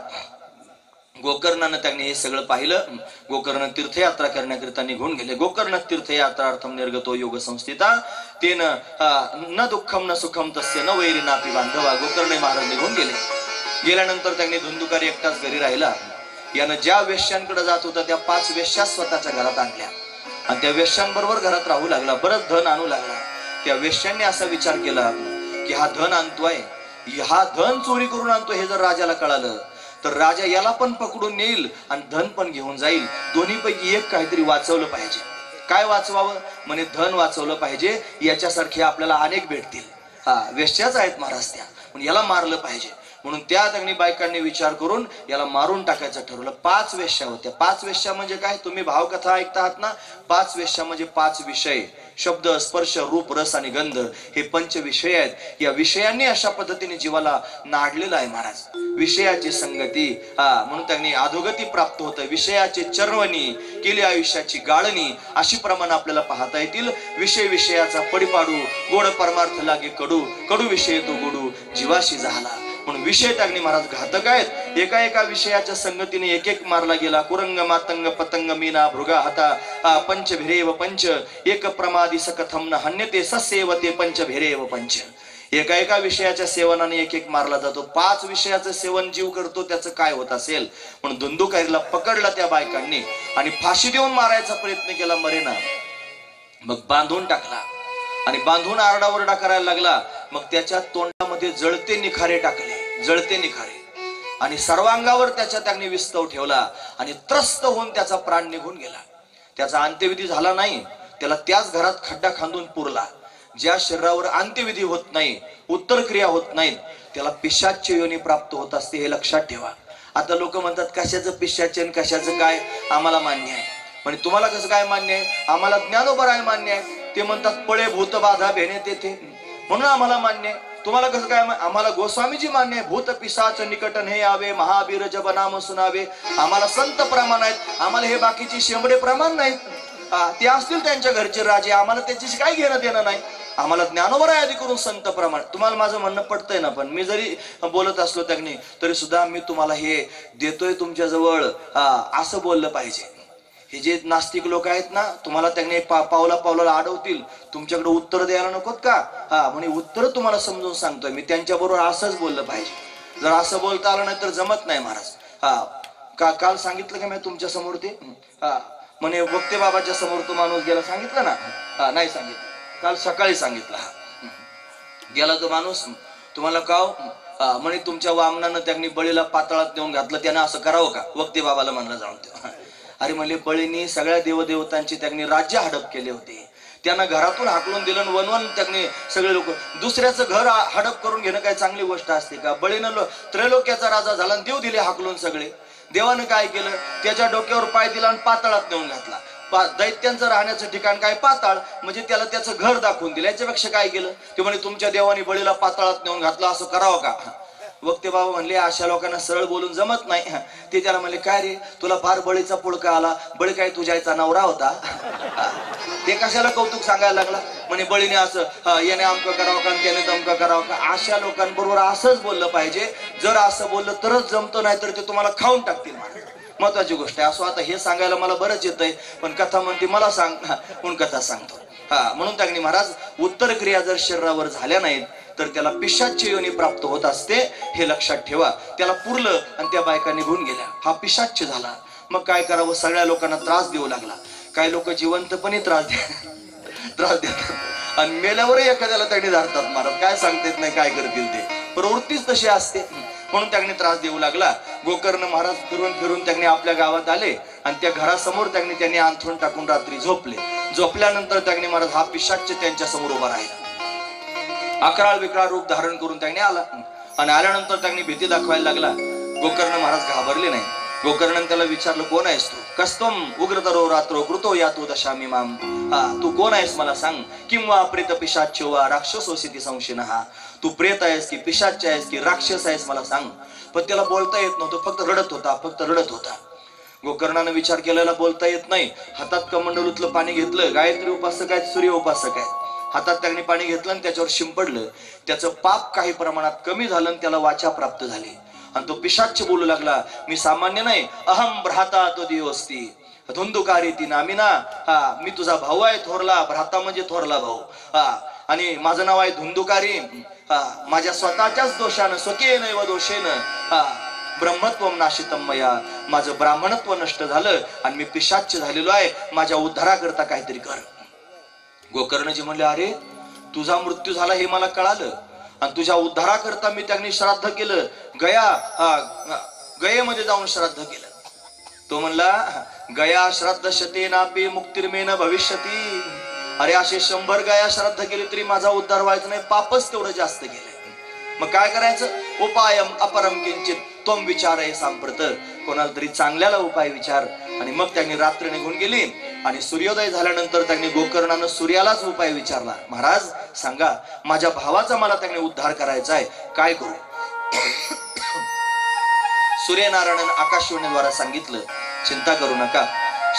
गोकर्णानं त्यांनी हे सगळं पाहिलं. गोकर्ण तीर्थयात्रा करण्याकरिता निघून गेले. गोकर्ण तीर्थयात्रार्थम निर्गतो योग संस्थिता तेन न दुःखम न सुखम तस्य न वैरी नापी बांधवा. गोकर्ण महाराज निघून गेले. गेल्यानंतर त्यांनी धुंदुकारी एकटाच घरी राहिला. यानं ज्या वेश्यांकडे जात होता त्या 5 वेश्या स्वतःच्या घरात आणल्या आणि त्या वेश्यांबरोबर घरात राहू लागला. बरंच धन आणू लागला. त्या वेश्यांनी असा विचार केला की हा धन आणतोय, हा धन चोरी करून आणतो, हे जर राजाला कळालं तर राजा याला पण पकडून नेईल आणि धन पण घेऊन जाईल. दोन्हीपैकी एक काहीतरी वाचवलं पाहिजे. काय वाचवावं? म्हणे धन वाचवलं पाहिजे. याच्यासारखे आपल्याला अनेक भेटतील. वेश्याच आहेत महाराज त्या, पण याला मारलं पाहिजे. म्हणून त्या त्यांनी बायकांनी विचार करून याला मारून टाकायचं ठरवलं. 5 वेश्या होत्या. 5 वेश्या म्हणजे काय? तुम्ही भावकथा ऐकता आहात ना. 5 वेश्या म्हणजे 5 विषय. शब्द, स्पर्श, रूप, रस आणि गंध हे 5 विषय आहेत. या विषयांनी अशा पद्धतीने जीवाला नाडलेलं आहे महाराज. विषयाची संगती, म्हणून त्यांनी अधोगती प्राप्त होतं. विषयाचे चरवणी केली आयुष्याची गाळणी, अशी प्रमाण आपल्याला पाहता येतील. विषय विषयाचा पडिपाडू, गोड परमार्थ लागे कडू, कडू विषय तो गोडू जीवाशी झाला. म्हणून विषय त्यांनी महाराज घातक आहेत. एका एका विषयाच्या संगतीने एक एक मारला गेला. कुरंग मातंग पतंग मीना भृगा हाता पंच भिरेव पंच एक प्रमादी सकथम न हन्यते ससेवते पंच भिरेव पंच. एका एका विषयाच्या सेवनाने एक एक मारला जातो. 5 विषयाचं सेवन जीव करतो, त्याचं काय होत असेल? म्हणून धुंदुकारीला पकडला त्या बायकांनी आणि फाशी देऊन मारायचा प्रयत्न केला. मरेना. मग बांधून टाकला आणि बांधून आरडाओरडा करायला लागला. मग त्याच्या तोंडामध्ये जळते निखारे टाकले, जळते निखारे, आणि सर्वांगावर त्याच्या त्यांनी विस्तव ठेवला आणि त्रस्त होऊन त्याचा प्राण निघून गेला. त्याचा अंत्यविधी झाला नाही. त्याला त्याच घरात खड्डा खांदून पुरला. ज्या शरीरावर अंत्यविधी होत नाही, उत्तर क्रिया होत नाहीत, त्याला पिशाच्य योनी प्राप्त होत असते. हे लक्षात ठेवा. आता लोक म्हणतात कशाचं पिशाच्य आणि कशाचं काय, आम्हाला मान्य आहे. म्हणजे तुम्हाला कसं काय मान्य आहे? आम्हाला ज्ञानोबराय मान्य आहे. ते म्हणतात पळे भूत बाधा भेणे तेथे, म्हणून आम्हाला मान्य आहे. तुम्हाला कसं काय? आम्हाला गोस्वामीजी मान्य आहे. भूत पिशाच निकटन हे यावे, महावीर जब नाम सुनावे. आम्हाला संत प्रमाण आहेत. आम्हाला हे बाकीची शेंबडे प्रमाण नाहीत. ते असतील त्यांच्या घरचे राजे, आम्हाला त्याच्याशी काय घेणं देणं नाही. आम्हाला ज्ञानोबर आधी करून संत प्रमाण. तुम्हाला माझं म्हणणं पडतंय ना? पण मी जरी बोलत असलो त्यांनी तरी सुद्धा मी तुम्हाला हे देतोय तुमच्या जवळ, असं बोललं पाहिजे. हे जे नास्तिक लोक आहेत ना, तुम्हाला त्यांनी पावला पावलाला अडवतील. तुमच्याकडे उत्तर द्यायला नकोत का? म्हणे उत्तर तुम्हाला समजून सांगतोय मी. त्यांच्या बरोबर असंच बोललं पाहिजे. जर असं बोलता आलं नाही तर जमत नाही महाराज. काल सांगितलं का मी तुमच्या समोर ते? म्हणे वक्ते बाबाच्या समोर तो माणूस गेला, सांगितलं ना? नाही सांगितलं. काल सकाळी सांगितलं. गेला तो माणूस. तुम्हाला काव म्हणे तुमच्या वामनानं त्यांनी बळीला पाताळात नेऊन घातलं, त्यानं असं करावं का? वक्ते बाबाला म्हणलं जाऊन ते. अरे म्हणले बळीनी सगळ्या देवदेवतांची त्यांनी राज्य हडप केले होते. त्यांना घरातून हाकलून दिलं. वनवन त्यांनी सगळे लोक. दुसऱ्याचं घर हडप करून घेणं काय चांगली गोष्ट असते का? बळीनं त्रैलोक्याचा राजा झाला, देव दिले हाकलून सगळे. देवानं काय केलं? त्याच्या डोक्यावर पाय दिला आणि पाताळात नेऊन घातला. दैत्यांचं राहण्याचं ठिकाण काय? पाताळ. म्हणजे त्याला त्याचं घर दाखवून दिलं. याच्यापेक्षा काय केलं? ते म्हणे तुमच्या देवानी बळीला पाताळात नेऊन घातलं, असं करावं का? वक्ते बाबा म्हणले अशा लोकांना सरळ बोलून जमत नाही. ते त्याला म्हणले काय रे, तुला फार बळीचा पुळका आला? बळी काय तुझ्याचा नवरा होता? ते कशाला कौतुक सांगायला लागला? म्हणे बळीने असं याने अमकं करावं का, त्याने तमकं करावं का? अशा लोकांबरोबर असंच बोललं पाहिजे. जर असं बोललं तरच जमतं, नाही तर ते तुम्हाला खाऊन टाकतील. महत्वाची गोष्ट आहे. असो आता हे सांगायला मला बरंच येतंय, पण कथा म्हणते मला सांग म्हणून कथा सांगतो. म्हणून त्यांनी महाराज उत्तर क्रिया जर शरीरावर झाल्या नाहीत तर त्याला पिशाच्य योनी प्राप्त होत असते, हे लक्षात ठेवा. त्याला पुरलं आणि त्या बायका निघून गेल्या, हा पिशाच्य झाला. मग काय करावं, सगळ्या लोकांना त्रास देऊ लागला. काही लोक जिवंतपणे त्रास देतात आणि मेल्यावरही एखाद्याला त्यांनी धरतात महाराज, काय सांगतेत नाही काय करतील ते, प्रवृत्तीच तशी असते. म्हणून त्यांनी त्रास देऊ लागला. गोकर्ण महाराज फिरून फिरून त्यांनी आपल्या गावात आले आणि त्या घरासमोर त्यांनी अंथरून टाकून रात्री झोपले. झोपल्यानंतर त्यांनी महाराज हा पिशाच्य त्यांच्या समोर उभा राहिला. अकराळ विकराळ रूप धारण करून त्यांनी आला आणि आल्यानंतर त्यांनी भीती दाखवायला लागला. गोकर्ण महाराज घाबरले नाही. गोकर्णाने त्याला विचारलं, कोण आहेस तू? कस्तम उग्रतरो रात्रो कृतो यातो दशामी माम. तू कोण आहेस मला सांग. किंवा प्रेत पिशाच्यो वा राक्षसोसिती संशयः. तू प्रेत आहेस की पिशाच्य आहेस की राक्षस आहेस मला सांग. पण त्याला बोलता येत नव्हतं, फक्त रडत होता. गोकर्णाने विचार केलेला बोलता येत नाही. हातात कमंडलूतलं पाणी घेतलं, गायत्री उपासक आहेत, सूर्य उपासक आहेत, हातात त्यांनी पाणी घेतलं आणि त्याच्यावर शिंपडलं. त्याचं पाप काही प्रमाणात कमी झालं आणि त्याला वाचा प्राप्त झाली आणि तो पिशाच्य बोलू लागला, मी सामान्य नाही, अहम भ्राता तो दिवस्ती धुंदुकारी ती नामिना. मी तुझा भाऊ आहे थोरला, भ्राता म्हणजे थोरला भाऊ. आणि माझं नाव आहे धुंदुकारी. माझ्या स्वतःच्याच दोषानं स्वकीयनैव दोषेनं ब्रह्मत्व नाशितम मया, माझं ब्राह्मणत्व नष्ट झालं आणि मी पिशाच्य झालेलो आहे, माझ्या उद्धाराकरता काहीतरी कर. गोकर्णजी म्हणले, अरे तुझा मृत्यू झाला हे मला कळालं आणि तुझ्या उद्धाराकरता मी त्यांनी श्राद्ध केलं, गयेमध्ये जाऊन श्राद्ध केलं. तो म्हणला, गया श्राद्ध शतेनापि मुक्तिर्मेन भविष्यती. अरे असे 100 गया श्राद्ध केले तरी माझा उद्धार व्हायचा नाही, पापच तेवढं जास्त केलंय. मग काय करायचं? उपायम अपरम किंचित त्वम विचारय सांप्रत. कोणाला तरी चांगल्याला उपाय विचार. आणि मग त्यांनी रात्र निघून गेली आणि सूर्योदय झाल्यानंतर त्यांनी गोकर्णानं सूर्यालाच उपाय विचारला, महाराज सांगा, माझ्या भावाचा मला त्यांनी उद्धार करायचा आहे, काय करू? सूर्यनारायण आकाशवाणीद्वारा सांगितलं, चिंता करू नका,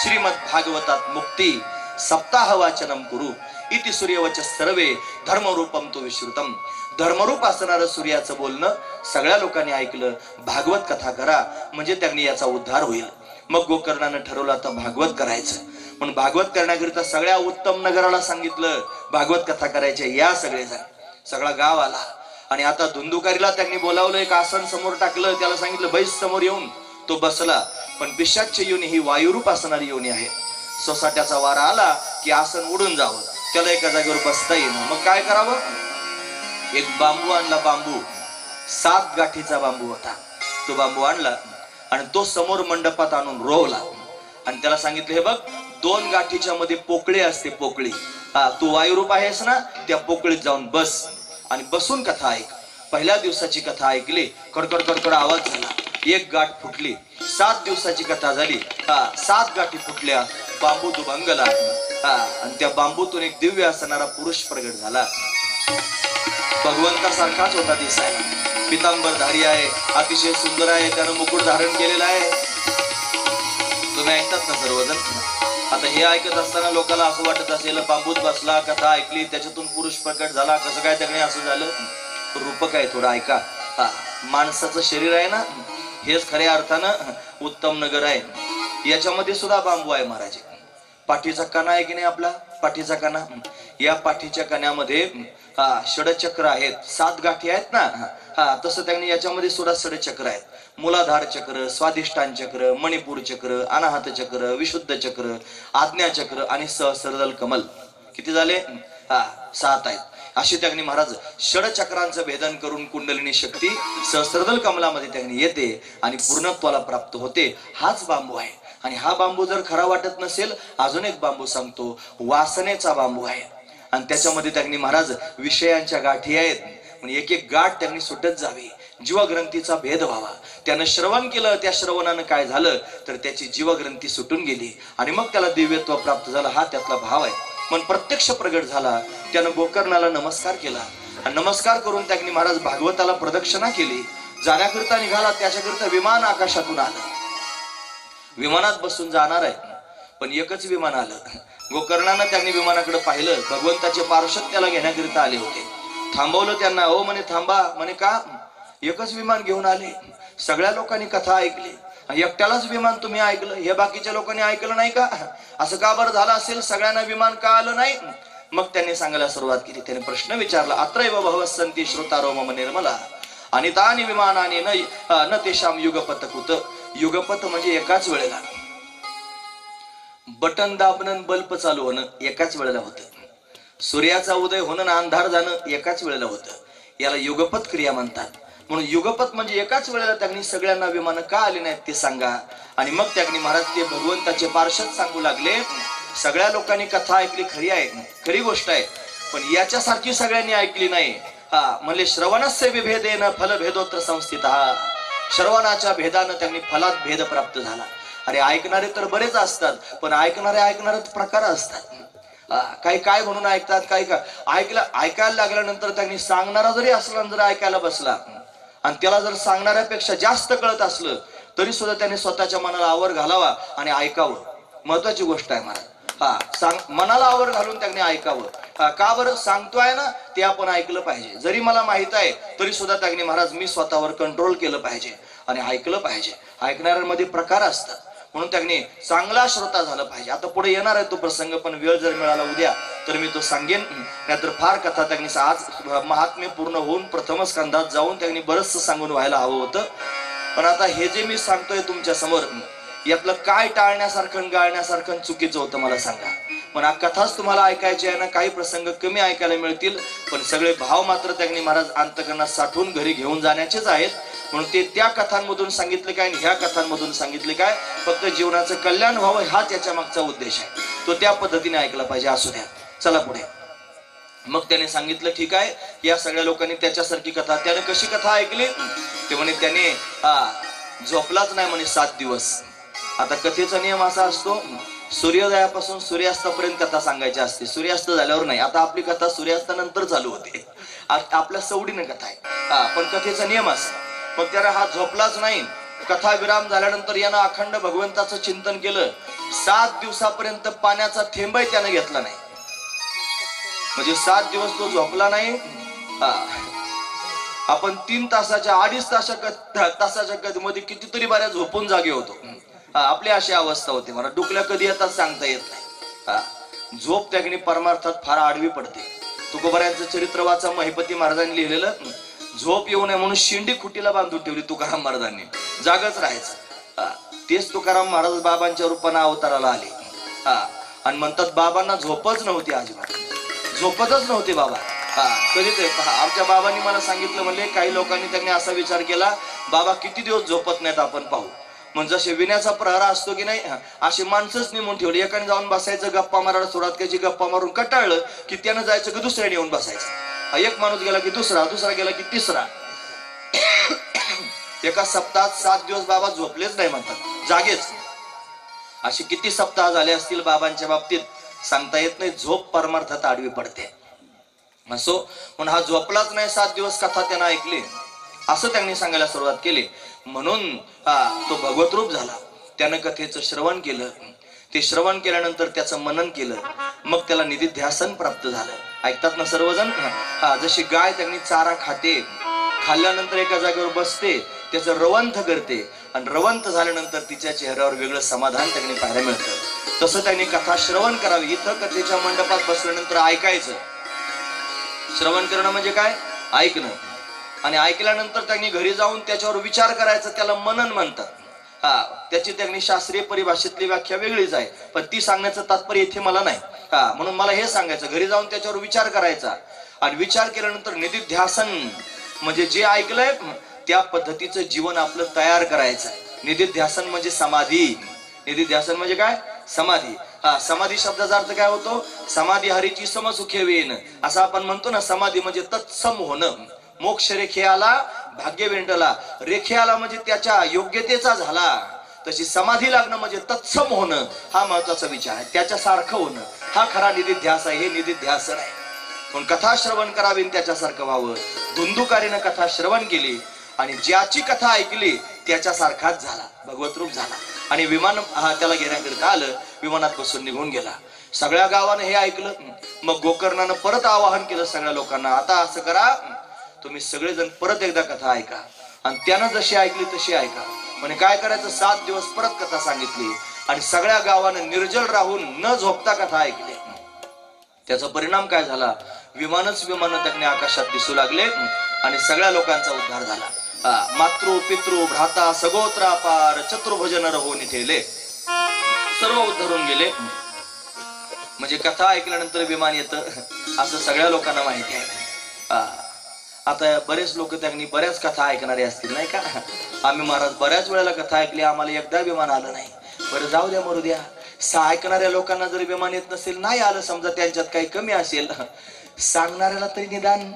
श्रीमद भागवतात मुक्ती सप्ताह वाचनम कुरु इति सूर्यवच सर्वे धर्मरूपम तो विश्रुतम. धर्मरूप असणारं सूर्याचं बोलणं सगळ्या लोकांनी ऐकलं. भागवत कथा करा म्हणजे त्यांनी याचा उद्धार होईल. मग गोकर्णानं ठरवलं आता भागवत करायचं. पण भागवत करण्याकरिता सगळ्या उत्तम नगराला सांगितलं भागवत कथा करायची. या सगळेजण, सगळा गाव आला आणि आता धुंदुकारीला त्यांनी बोलावलं, एक आसन समोर टाकलं, त्याला सांगितलं बैस समोर येऊन. तो बसला. पण पिशाच्य योनी ही वायुरूप असणारी योनी आहे. सोसाट्याचा वारा आला की आसन उडून जावं, त्याला एका जागेवर बसता येईना. मग काय करावं? एक बांबू आणला. बांबू 7 गाठीचा बांबू होता. तो बांबू आणला आणि तो समोर मंडपात आणून रोवला आणि त्याला सांगितलं, हे बघ 2 गाठीच्या मध्ये पोकळी असते, पोकळी. तू वायुरूप आहेस ना, त्या पोकळीत जाऊन बस आणि बसून कथा ऐक. पहिल्या दिवसाची कथा ऐकली, कडकड कडकड आवाज झाला, एक गाठ फुटली. 7 दिवसाची कथा झाली, 7 गाठी फुटल्या, बांबू दुभंगला आणि त्या बांबूतून एक दिव्य असणारा पुरुष प्रगट झाला. भगवंतासारखाच होता दिसायला. पितांबरधारी आहे, अतिशय सुंदर आहे, त्यानं मुकुट धारण केलेला आहे. तुम्ही ऐकतात ना सर्वजण? आता हे ऐकत असताना लोकांना असं वाटत असेल, बांबूत बसला, कथा ऐकली, त्याच्यातून पुरुष प्रकट झाला, कसं काय त्याने असं झालं? रूपक आहे, थोडं ऐका. माणसाचं शरीर आहे ना, हेच खऱ्या अर्थानं उत्तम नगर आहे. याच्यामध्ये सुद्धा बांबू आहे महाराज. पाठीचा कणा आहे की नाही आपला, पाठीचा कणा, या पाठीच्या कण्यामध्ये षडचक्र आहेत. 7 गाठी आहेत ना, तसं त्यांनी याच्यामध्ये सुद्धा षडचक्र आहेत. मूलाधार चक्र, स्वाधिष्ठान चक्र, मणिपूर चक्र, अनाहत चक्र, विशुद्ध चक्र, आज्ञा चक्र आणि सहस्रदल कमल. किती झाले? 7 आहेत. अशी त्यांनी महाराज षडचक्रांचं भेदन करून कुंडलिनी शक्ती सहस्रदल कमलामध्ये त्यांनी येते आणि पूर्णत्वाला प्राप्त होते. हाच बांबू आहे. आणि हा बांबू जर खरा वाटत नसेल, अजून एक बांबू सांगतो, वासनेचा बांबू आहे आणि त्याच्यामध्ये त्यांनी महाराज विषयांच्या गाठी आहेत. म्हणजे एक एक गाठ त्यांनी सुटत जावी, जीवग्रंथीचा भेद व्हावा. त्यानं श्रवण केलं, त्या श्रवणानं काय झालं तर त्याची जीवग्रंथी सुटून गेली आणि मग त्याला दिव्यत्व प्राप्त झालं. हा त्यातला भाव आहे. पण प्रत्यक्ष प्रगट झाला. त्यानं गोकर्णाला नमस्कार केला आणि नमस्कार करून त्यांनी महाराज भागवताला प्रदक्षिणा केली. जाण्याकरिता निघाला, त्याच्याकरिता विमान आकाशातून आलं. विमानात बसून जाणार आहे, पण एकच विमान आलं. गोकर्णानं त्यांनी विमानाकडे पाहिलं. भगवंताचे पार्षद त्याला घेण्याकरिता आले होते. थांबवलं त्यांना. हो म्हणे थांबा. म्हणे का? एकच विमान घेऊन आले. सगळ्या लोकांनी कथा ऐकली एकट्यालाच विमान तुम्ही ऐकलं, हे बाकीच्या लोकांनी ऐकलं नाही का? असं का बरं झालं असेल? सगळ्यांना विमान का आलं नाही? मग त्यांनी सांगायला सुरुवात केली. त्याने प्रश्न विचारला, अत्रैव भवसंती श्रोतारो मम निर्मला आणि तानी विमानाने न तेषाम युगपत कुत. युगपत म्हणजे एकाच वेळेला बटन दाबणं, बल्ब चालू होणं एकाच वेळेला होतं. सूर्याचा उदय होणं आणि अंधार जाणं एकाच वेळेला होतं. याला युगपत क्रिया म्हणतात. म्हणून युगपत म्हणजे एकाच वेळेला त्यांनी सगळ्यांना विमान का आले नाहीत ते सांगा. आणि मग त्यांनी महाराज ते भगवंताचे पार्षद सांगू लागले. सगळ्या लोकांनी कथा ऐकली, खरी आहे, खरी गोष्ट आहे, पण याच्यासारखी सगळ्यांनी ऐकली नाही. म्हणजे श्रवणस्य विभेदेन फल भेदोत्र संस्थित. श्रवणाच्या भेदानं त्यांनी फलात भेद प्राप्त झाला. अरे ऐकणारे तर बरेच असतात, पण ऐकणारे प्रकार असतात. काही काय म्हणून ऐकतात, काही ऐकायला लागल्यानंतर त्यांनी सांगणारा जरी असला, जर ऐकायला बसला आणि त्याला जर सांगणाऱ्यापेक्षा जास्त कळत असलं तरी सुद्धा त्याने स्वतःच्या मनाला आवर घालावा आणि ऐकावं. महत्वाची गोष्ट आहे महाराज. मनाला आवर घालून त्यांनी ऐकावं. का बरं? सांगतोय ना, ते आपण ऐकलं पाहिजे. जरी मला माहित आहे तरी सुद्धा त्यांनी महाराज मी स्वतःवर कंट्रोल केलं पाहिजे आणि ऐकलं पाहिजे. ऐकणाऱ्यांमध्ये प्रकार असतात, म्हणून त्यांनी चांगला श्रोता झालं पाहिजे. आता पुढे येणार आहे तो प्रसंग, पण वेळ जर मिळाला उद्या तर मी तो सांगेन. नाहीतर फार कथा त्यांनी आज महात्म्य पूर्ण होऊन प्रथम स्कंधात जाऊन त्यांनी बरंच सांगून व्हायला हवं होतं. पण आता हे जे मी सांगतोय तुमच्या समोर, यातलं काय टाळण्यासारखं गाळण्यासारखं चुकीचं होतं मला सांगा. पण कथाच तुम्हाला ऐकायची आहे ना, काही प्रसंग कमी ऐकायला मिळतील, पण सगळे भाव मात्र त्यांनी महाराज अंतकरणात साठवून घरी घेऊन जाण्याचेच आहेत. म्हणून ते त्या कथांमधून सांगितले काय आणि ह्या कथांमधून सांगितले काय, फक्त जीवनाचं कल्याण व्हावं हा त्याच्या मागचा उद्देश आहे. तो त्या पद्धतीने ऐकला पाहिजे. असू द्या, चला पुढे. मग त्याने सांगितलं ठीक आहे, या सगळ्या लोकांनी त्याच्यासारखी कथा. त्याने कशी कथा ऐकली ते म्हणे, त्याने झोपलाच नाही म्हणे 7 दिवस. आता कथेचा नियम असा असतो, सूर्योदयापासून सूर्यास्तापर्यंत कथा सांगायची असते, सूर्यास्त झाल्यावर नाही. आता आपली कथा सूर्यास्तानंतर चालू होते, आपल्या सवडीने कथा आहे. पण कथेचा नियम असा. मग त्याला हा झोपलाच नाही. कथा विराम झाल्यानंतर यानं अखंड भगवंताचं चिंतन केलं. 7 दिवसापर्यंत पाण्याचा थेंबही त्यानं घेतला नाही. म्हणजे 7 दिवस तो झोपला नाही. आपण 3 तासाच्या 2.5 तासाच्या कधीमध्ये कितीतरी बाऱ्या झोपून जागे होतो. आपली अशी अवस्था होती. मला डुकल्या कधी येतात सांगता येत नाही. झोप त्याने परमार्थात फार आडवी पडते. तुकोबारायांचं चरित्र वाचा, महिपती महाराजांनी लिहिलेलं. झोप येऊ नये म्हणून शिंडी खुटीला बांधून ठेवली तुकाराम महाराजांनी, जागच राहायचं. तेच तुकाराम महाराज बाबांच्या रूपाने अवताराला आले. आणि म्हणतात बाबांना झोपच नव्हती, अजिबात झोपतच नव्हते बाबा. कधी ते आमच्या बाबांनी मला सांगितलं, म्हणले काही लोकांनी त्यांनी असा विचार केला, बाबा किती दिवस झोपत नाहीत आपण पाहू. म्हणजे जसे विण्याचा प्रहरा असतो की नाही, अशी माणसंच नेमून ठेवली. एकाने जाऊन बसायचं, गप्पा मारायला सुरुवात करायची. गप्पा मारून कटाळलं की त्यानं जायचं की दुसऱ्याने येऊन बसायचं. एक माणूस गेला की दुसरा गेला की तिसरा. एका सप्ताहात 7 दिवस बाबा झोपलेच नाही म्हणतात, जागेच. असे किती सप्ताह झाले असतील बाबांच्या बाबतीत सांगता येत नाही. झोप परमार्थात आडवी पडते. असो, म्हणून हा झोपलाच नाही. 7 दिवस कथा त्यानं ऐकली, असं त्यांनी सांगायला सुरुवात केली. म्हणून तो भगवत रूप झाला. त्यानं कथेचं श्रवण केलं. ते श्रवण केल्यानंतर त्याचं मनन केलं. मग त्याला निधिध्यासन प्राप्त झालं. ऐकतात ना सर्वजण? जशी गाय त्यांनी चारा खाते, खाल्ल्यानंतर एका जागेवर बसते, त्याचं रवंथ करते, आणि रवंथ झाल्यानंतर तिच्या चेहऱ्यावर वेगळं समाधान त्यांनी पाहायला मिळतं. तसं त्यांनी कथा श्रवण करावी. इथं कथेच्या मंडपात बसल्यानंतर ऐकायचं. श्रवण करणं म्हणजे काय? ऐकणं. आणि ऐकल्यानंतर त्यांनी घरी जाऊन त्याच्यावर विचार करायचा, त्याला मनन म्हणतात. त्याची त्यांनी शास्त्रीय परिभाषेतली व्याख्या वेगळीच आहे, पण ती सांगण्याचं तात्पर्य इथे मला नाही. म्हणून मला हे सांगायचं, घरी जाऊन त्याच्यावर विचार करायचा. आणि विचार केल्यानंतर निधिध्यासन म्हणजे जे ऐकलंय त्या पद्धतीचं जीवन आपलं तयार करायचं. निधिध्यासन म्हणजे समाधी. निधिध्यासन म्हणजे काय? समाधी. समाधी शब्दाचा अर्थ काय होतो? समाधी हरीची समसुखे वेन, असं आपण म्हणतो ना. समाधी म्हणजे तत्सम होणं. मोक्ष रेखेआला, भाग्य वेंटला. रेखेआला म्हणजे त्याच्या योग्यतेचा झाला. तशी समाधी लागणं म्हणजे तत्सम होणं, हा महत्वाचा विचार आहे. त्याच्यासारखं होणं हा खरा निधिध्यास आहे. हे निधिध्यासन आहे. पण कथा श्रवण करावी, त्याच्यासारखं व्हावं. धुंदुकारीनं कथा श्रवण केली आणि ज्याची कथा ऐकली त्याच्यासारखाच झाला, भगवत रूप झाला. आणि विमान त्याला घेण्याकरिता आलं. विमानात बसून निघून गेला. सगळ्या गावानं हे ऐकलं. मग गोकर्णानं परत आवाहन केलं सगळ्या लोकांना, आता असं करा, तुम्ही सगळेजण परत एकदा कथा ऐका. आणि त्यानं जशी ऐकली तशी ऐका. म्हणे काय करायचं, 7 दिवस परत कथा सांगितली आणि सगळ्या गावानं निर्जल राहून न झोपता कथा ऐकली. त्याचा परिणाम काय झाला, विमान त्याने आकाशात दिसू लागले आणि सगळ्या लोकांचा उद्धार झाला. मातृ पितृ भ्राता सगोत्रा पार चतुर्भुज नर होऊन ठेवले, सर्व उद्धारून गेले. म्हणजे कथा ऐकल्यानंतर विमान येतं असं सगळ्या लोकांना माहिती आहे. आता बरेच लोक त्यांनी बऱ्याच कथा ऐकणारे असतील नाही का. आम्ही महाराज बऱ्याच वेळेला कथा ऐकली, आम्हाला एकदा विमान आलं नाही. बरं जाऊ द्या मरू द्या, ऐकणाऱ्या लोकांना जर विमान येत नसेल, नाही आलं समजा त्यांच्यात काही कमी असेल, सांगणाऱ्याला तरी निदान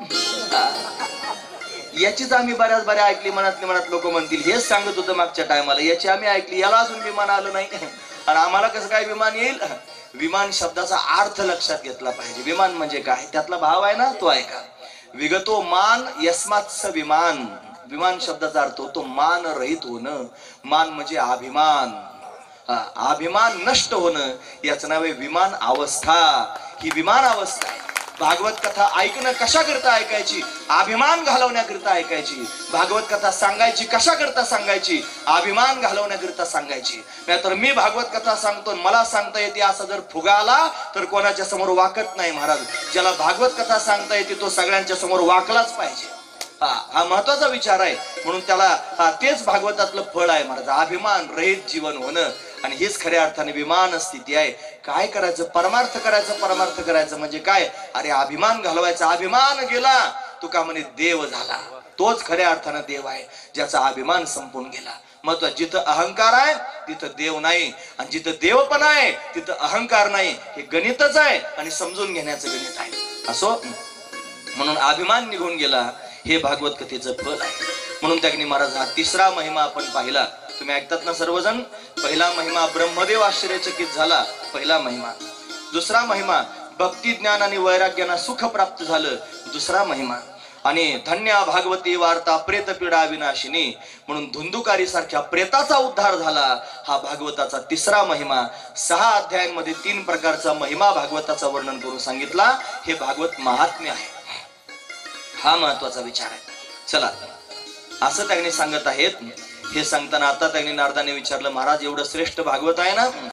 याचीच आम्ही बऱ्याच बऱ्या ऐकली. मनात लोक म्हणतील हेच सांगत होतं मागच्या टायमाला, याची आम्ही ऐकली, याला अजून विमान आलं नाही आणि आम्हाला कसं काय विमान येईल. विमान शब्दाचा अर्थ लक्षात घेतला पाहिजे. विमान म्हणजे काय, त्यातला भाव आहे ना, तो ऐका. विगतो मान यस्मात्स विमान. विमान शब्दाचा अर्थ होतो मान रहित होणं. मान म्हणजे अभिमान. अभिमान नष्ट होणं याचं नाव आहे विमान अवस्था. ही विमान अवस्था आहे. भागवत कथा ऐकणं कशा करता ऐकायची, अभिमान घालवण्याकरिता ऐकायची. भागवत कथा सांगायची कशा करता सांगायची, अभिमान घालवण्याकरिता सांगायची. नाहीतर मी भागवत कथा सांगतो, मला सांगता येते असं जर फुगा आला तर कोणाच्या समोर वाकत नाही महाराज. ज्याला भागवत कथा सांगता येते तो सगळ्यांच्या समोर वाकलाच पाहिजे. हा महत्वाचा विचार आहे. म्हणून त्याला तेच भागवतातलं फळ आहे महाराज, अभिमान रहित जीवन होणं. आणि हीच खऱ्या अर्थाने विमान स्थिती आहे. काय करायचं, परमार्थ करायचं. परमार्थ करायचं म्हणजे काय, अरे अभिमान घालवायचा. अभिमान गेला तुका म्हणे देव झाला. तोच खऱ्या अर्थानं देव आहे, ज्याचा अभिमान संपून गेला. महत्व, जिथं अहंकार आहे तिथं देव नाही, आणि जिथं देव पण आहे तिथं अहंकार नाही. हे गणितच आहे आणि समजून घेण्याचं गणित आहे. असो, म्हणून अभिमान निघून गेला, हे भागवत कथेचं फल आहे. म्हणून त्याने महाराज हा तिसरा महिमा आपण पाहिला. तुम्ही ऐकतात ना सर्वजण. पहिला महिमा ब्रह्मदेव आश्चर्यचकित झाला, पहिला महिमा. दुसरा महिमा भक्ती ज्ञान आणि वैराग्याना सुख प्राप्त झालं, दुसरा महिमा. आणि धन्य भागवती वार्ता प्रेत पीडा विनाशिनी, म्हणून धुंदुकारी सारख्या प्रेताचा उद्धार झाला, हा भागवताचा तिसरा महिमा. 6 अध्यायांमध्ये 3 प्रकारचा महिमा भागवताचा वर्णन करून सांगितला. हे भागवत महात्म्य आहे. हा महत्वाचा विचार आहे. चला, असं त्यांनी सांगत आहेत. हे सांगताना आता त्यांनी नारदाने विचारलं, महाराज एवढं श्रेष्ठ भागवत आहे ना,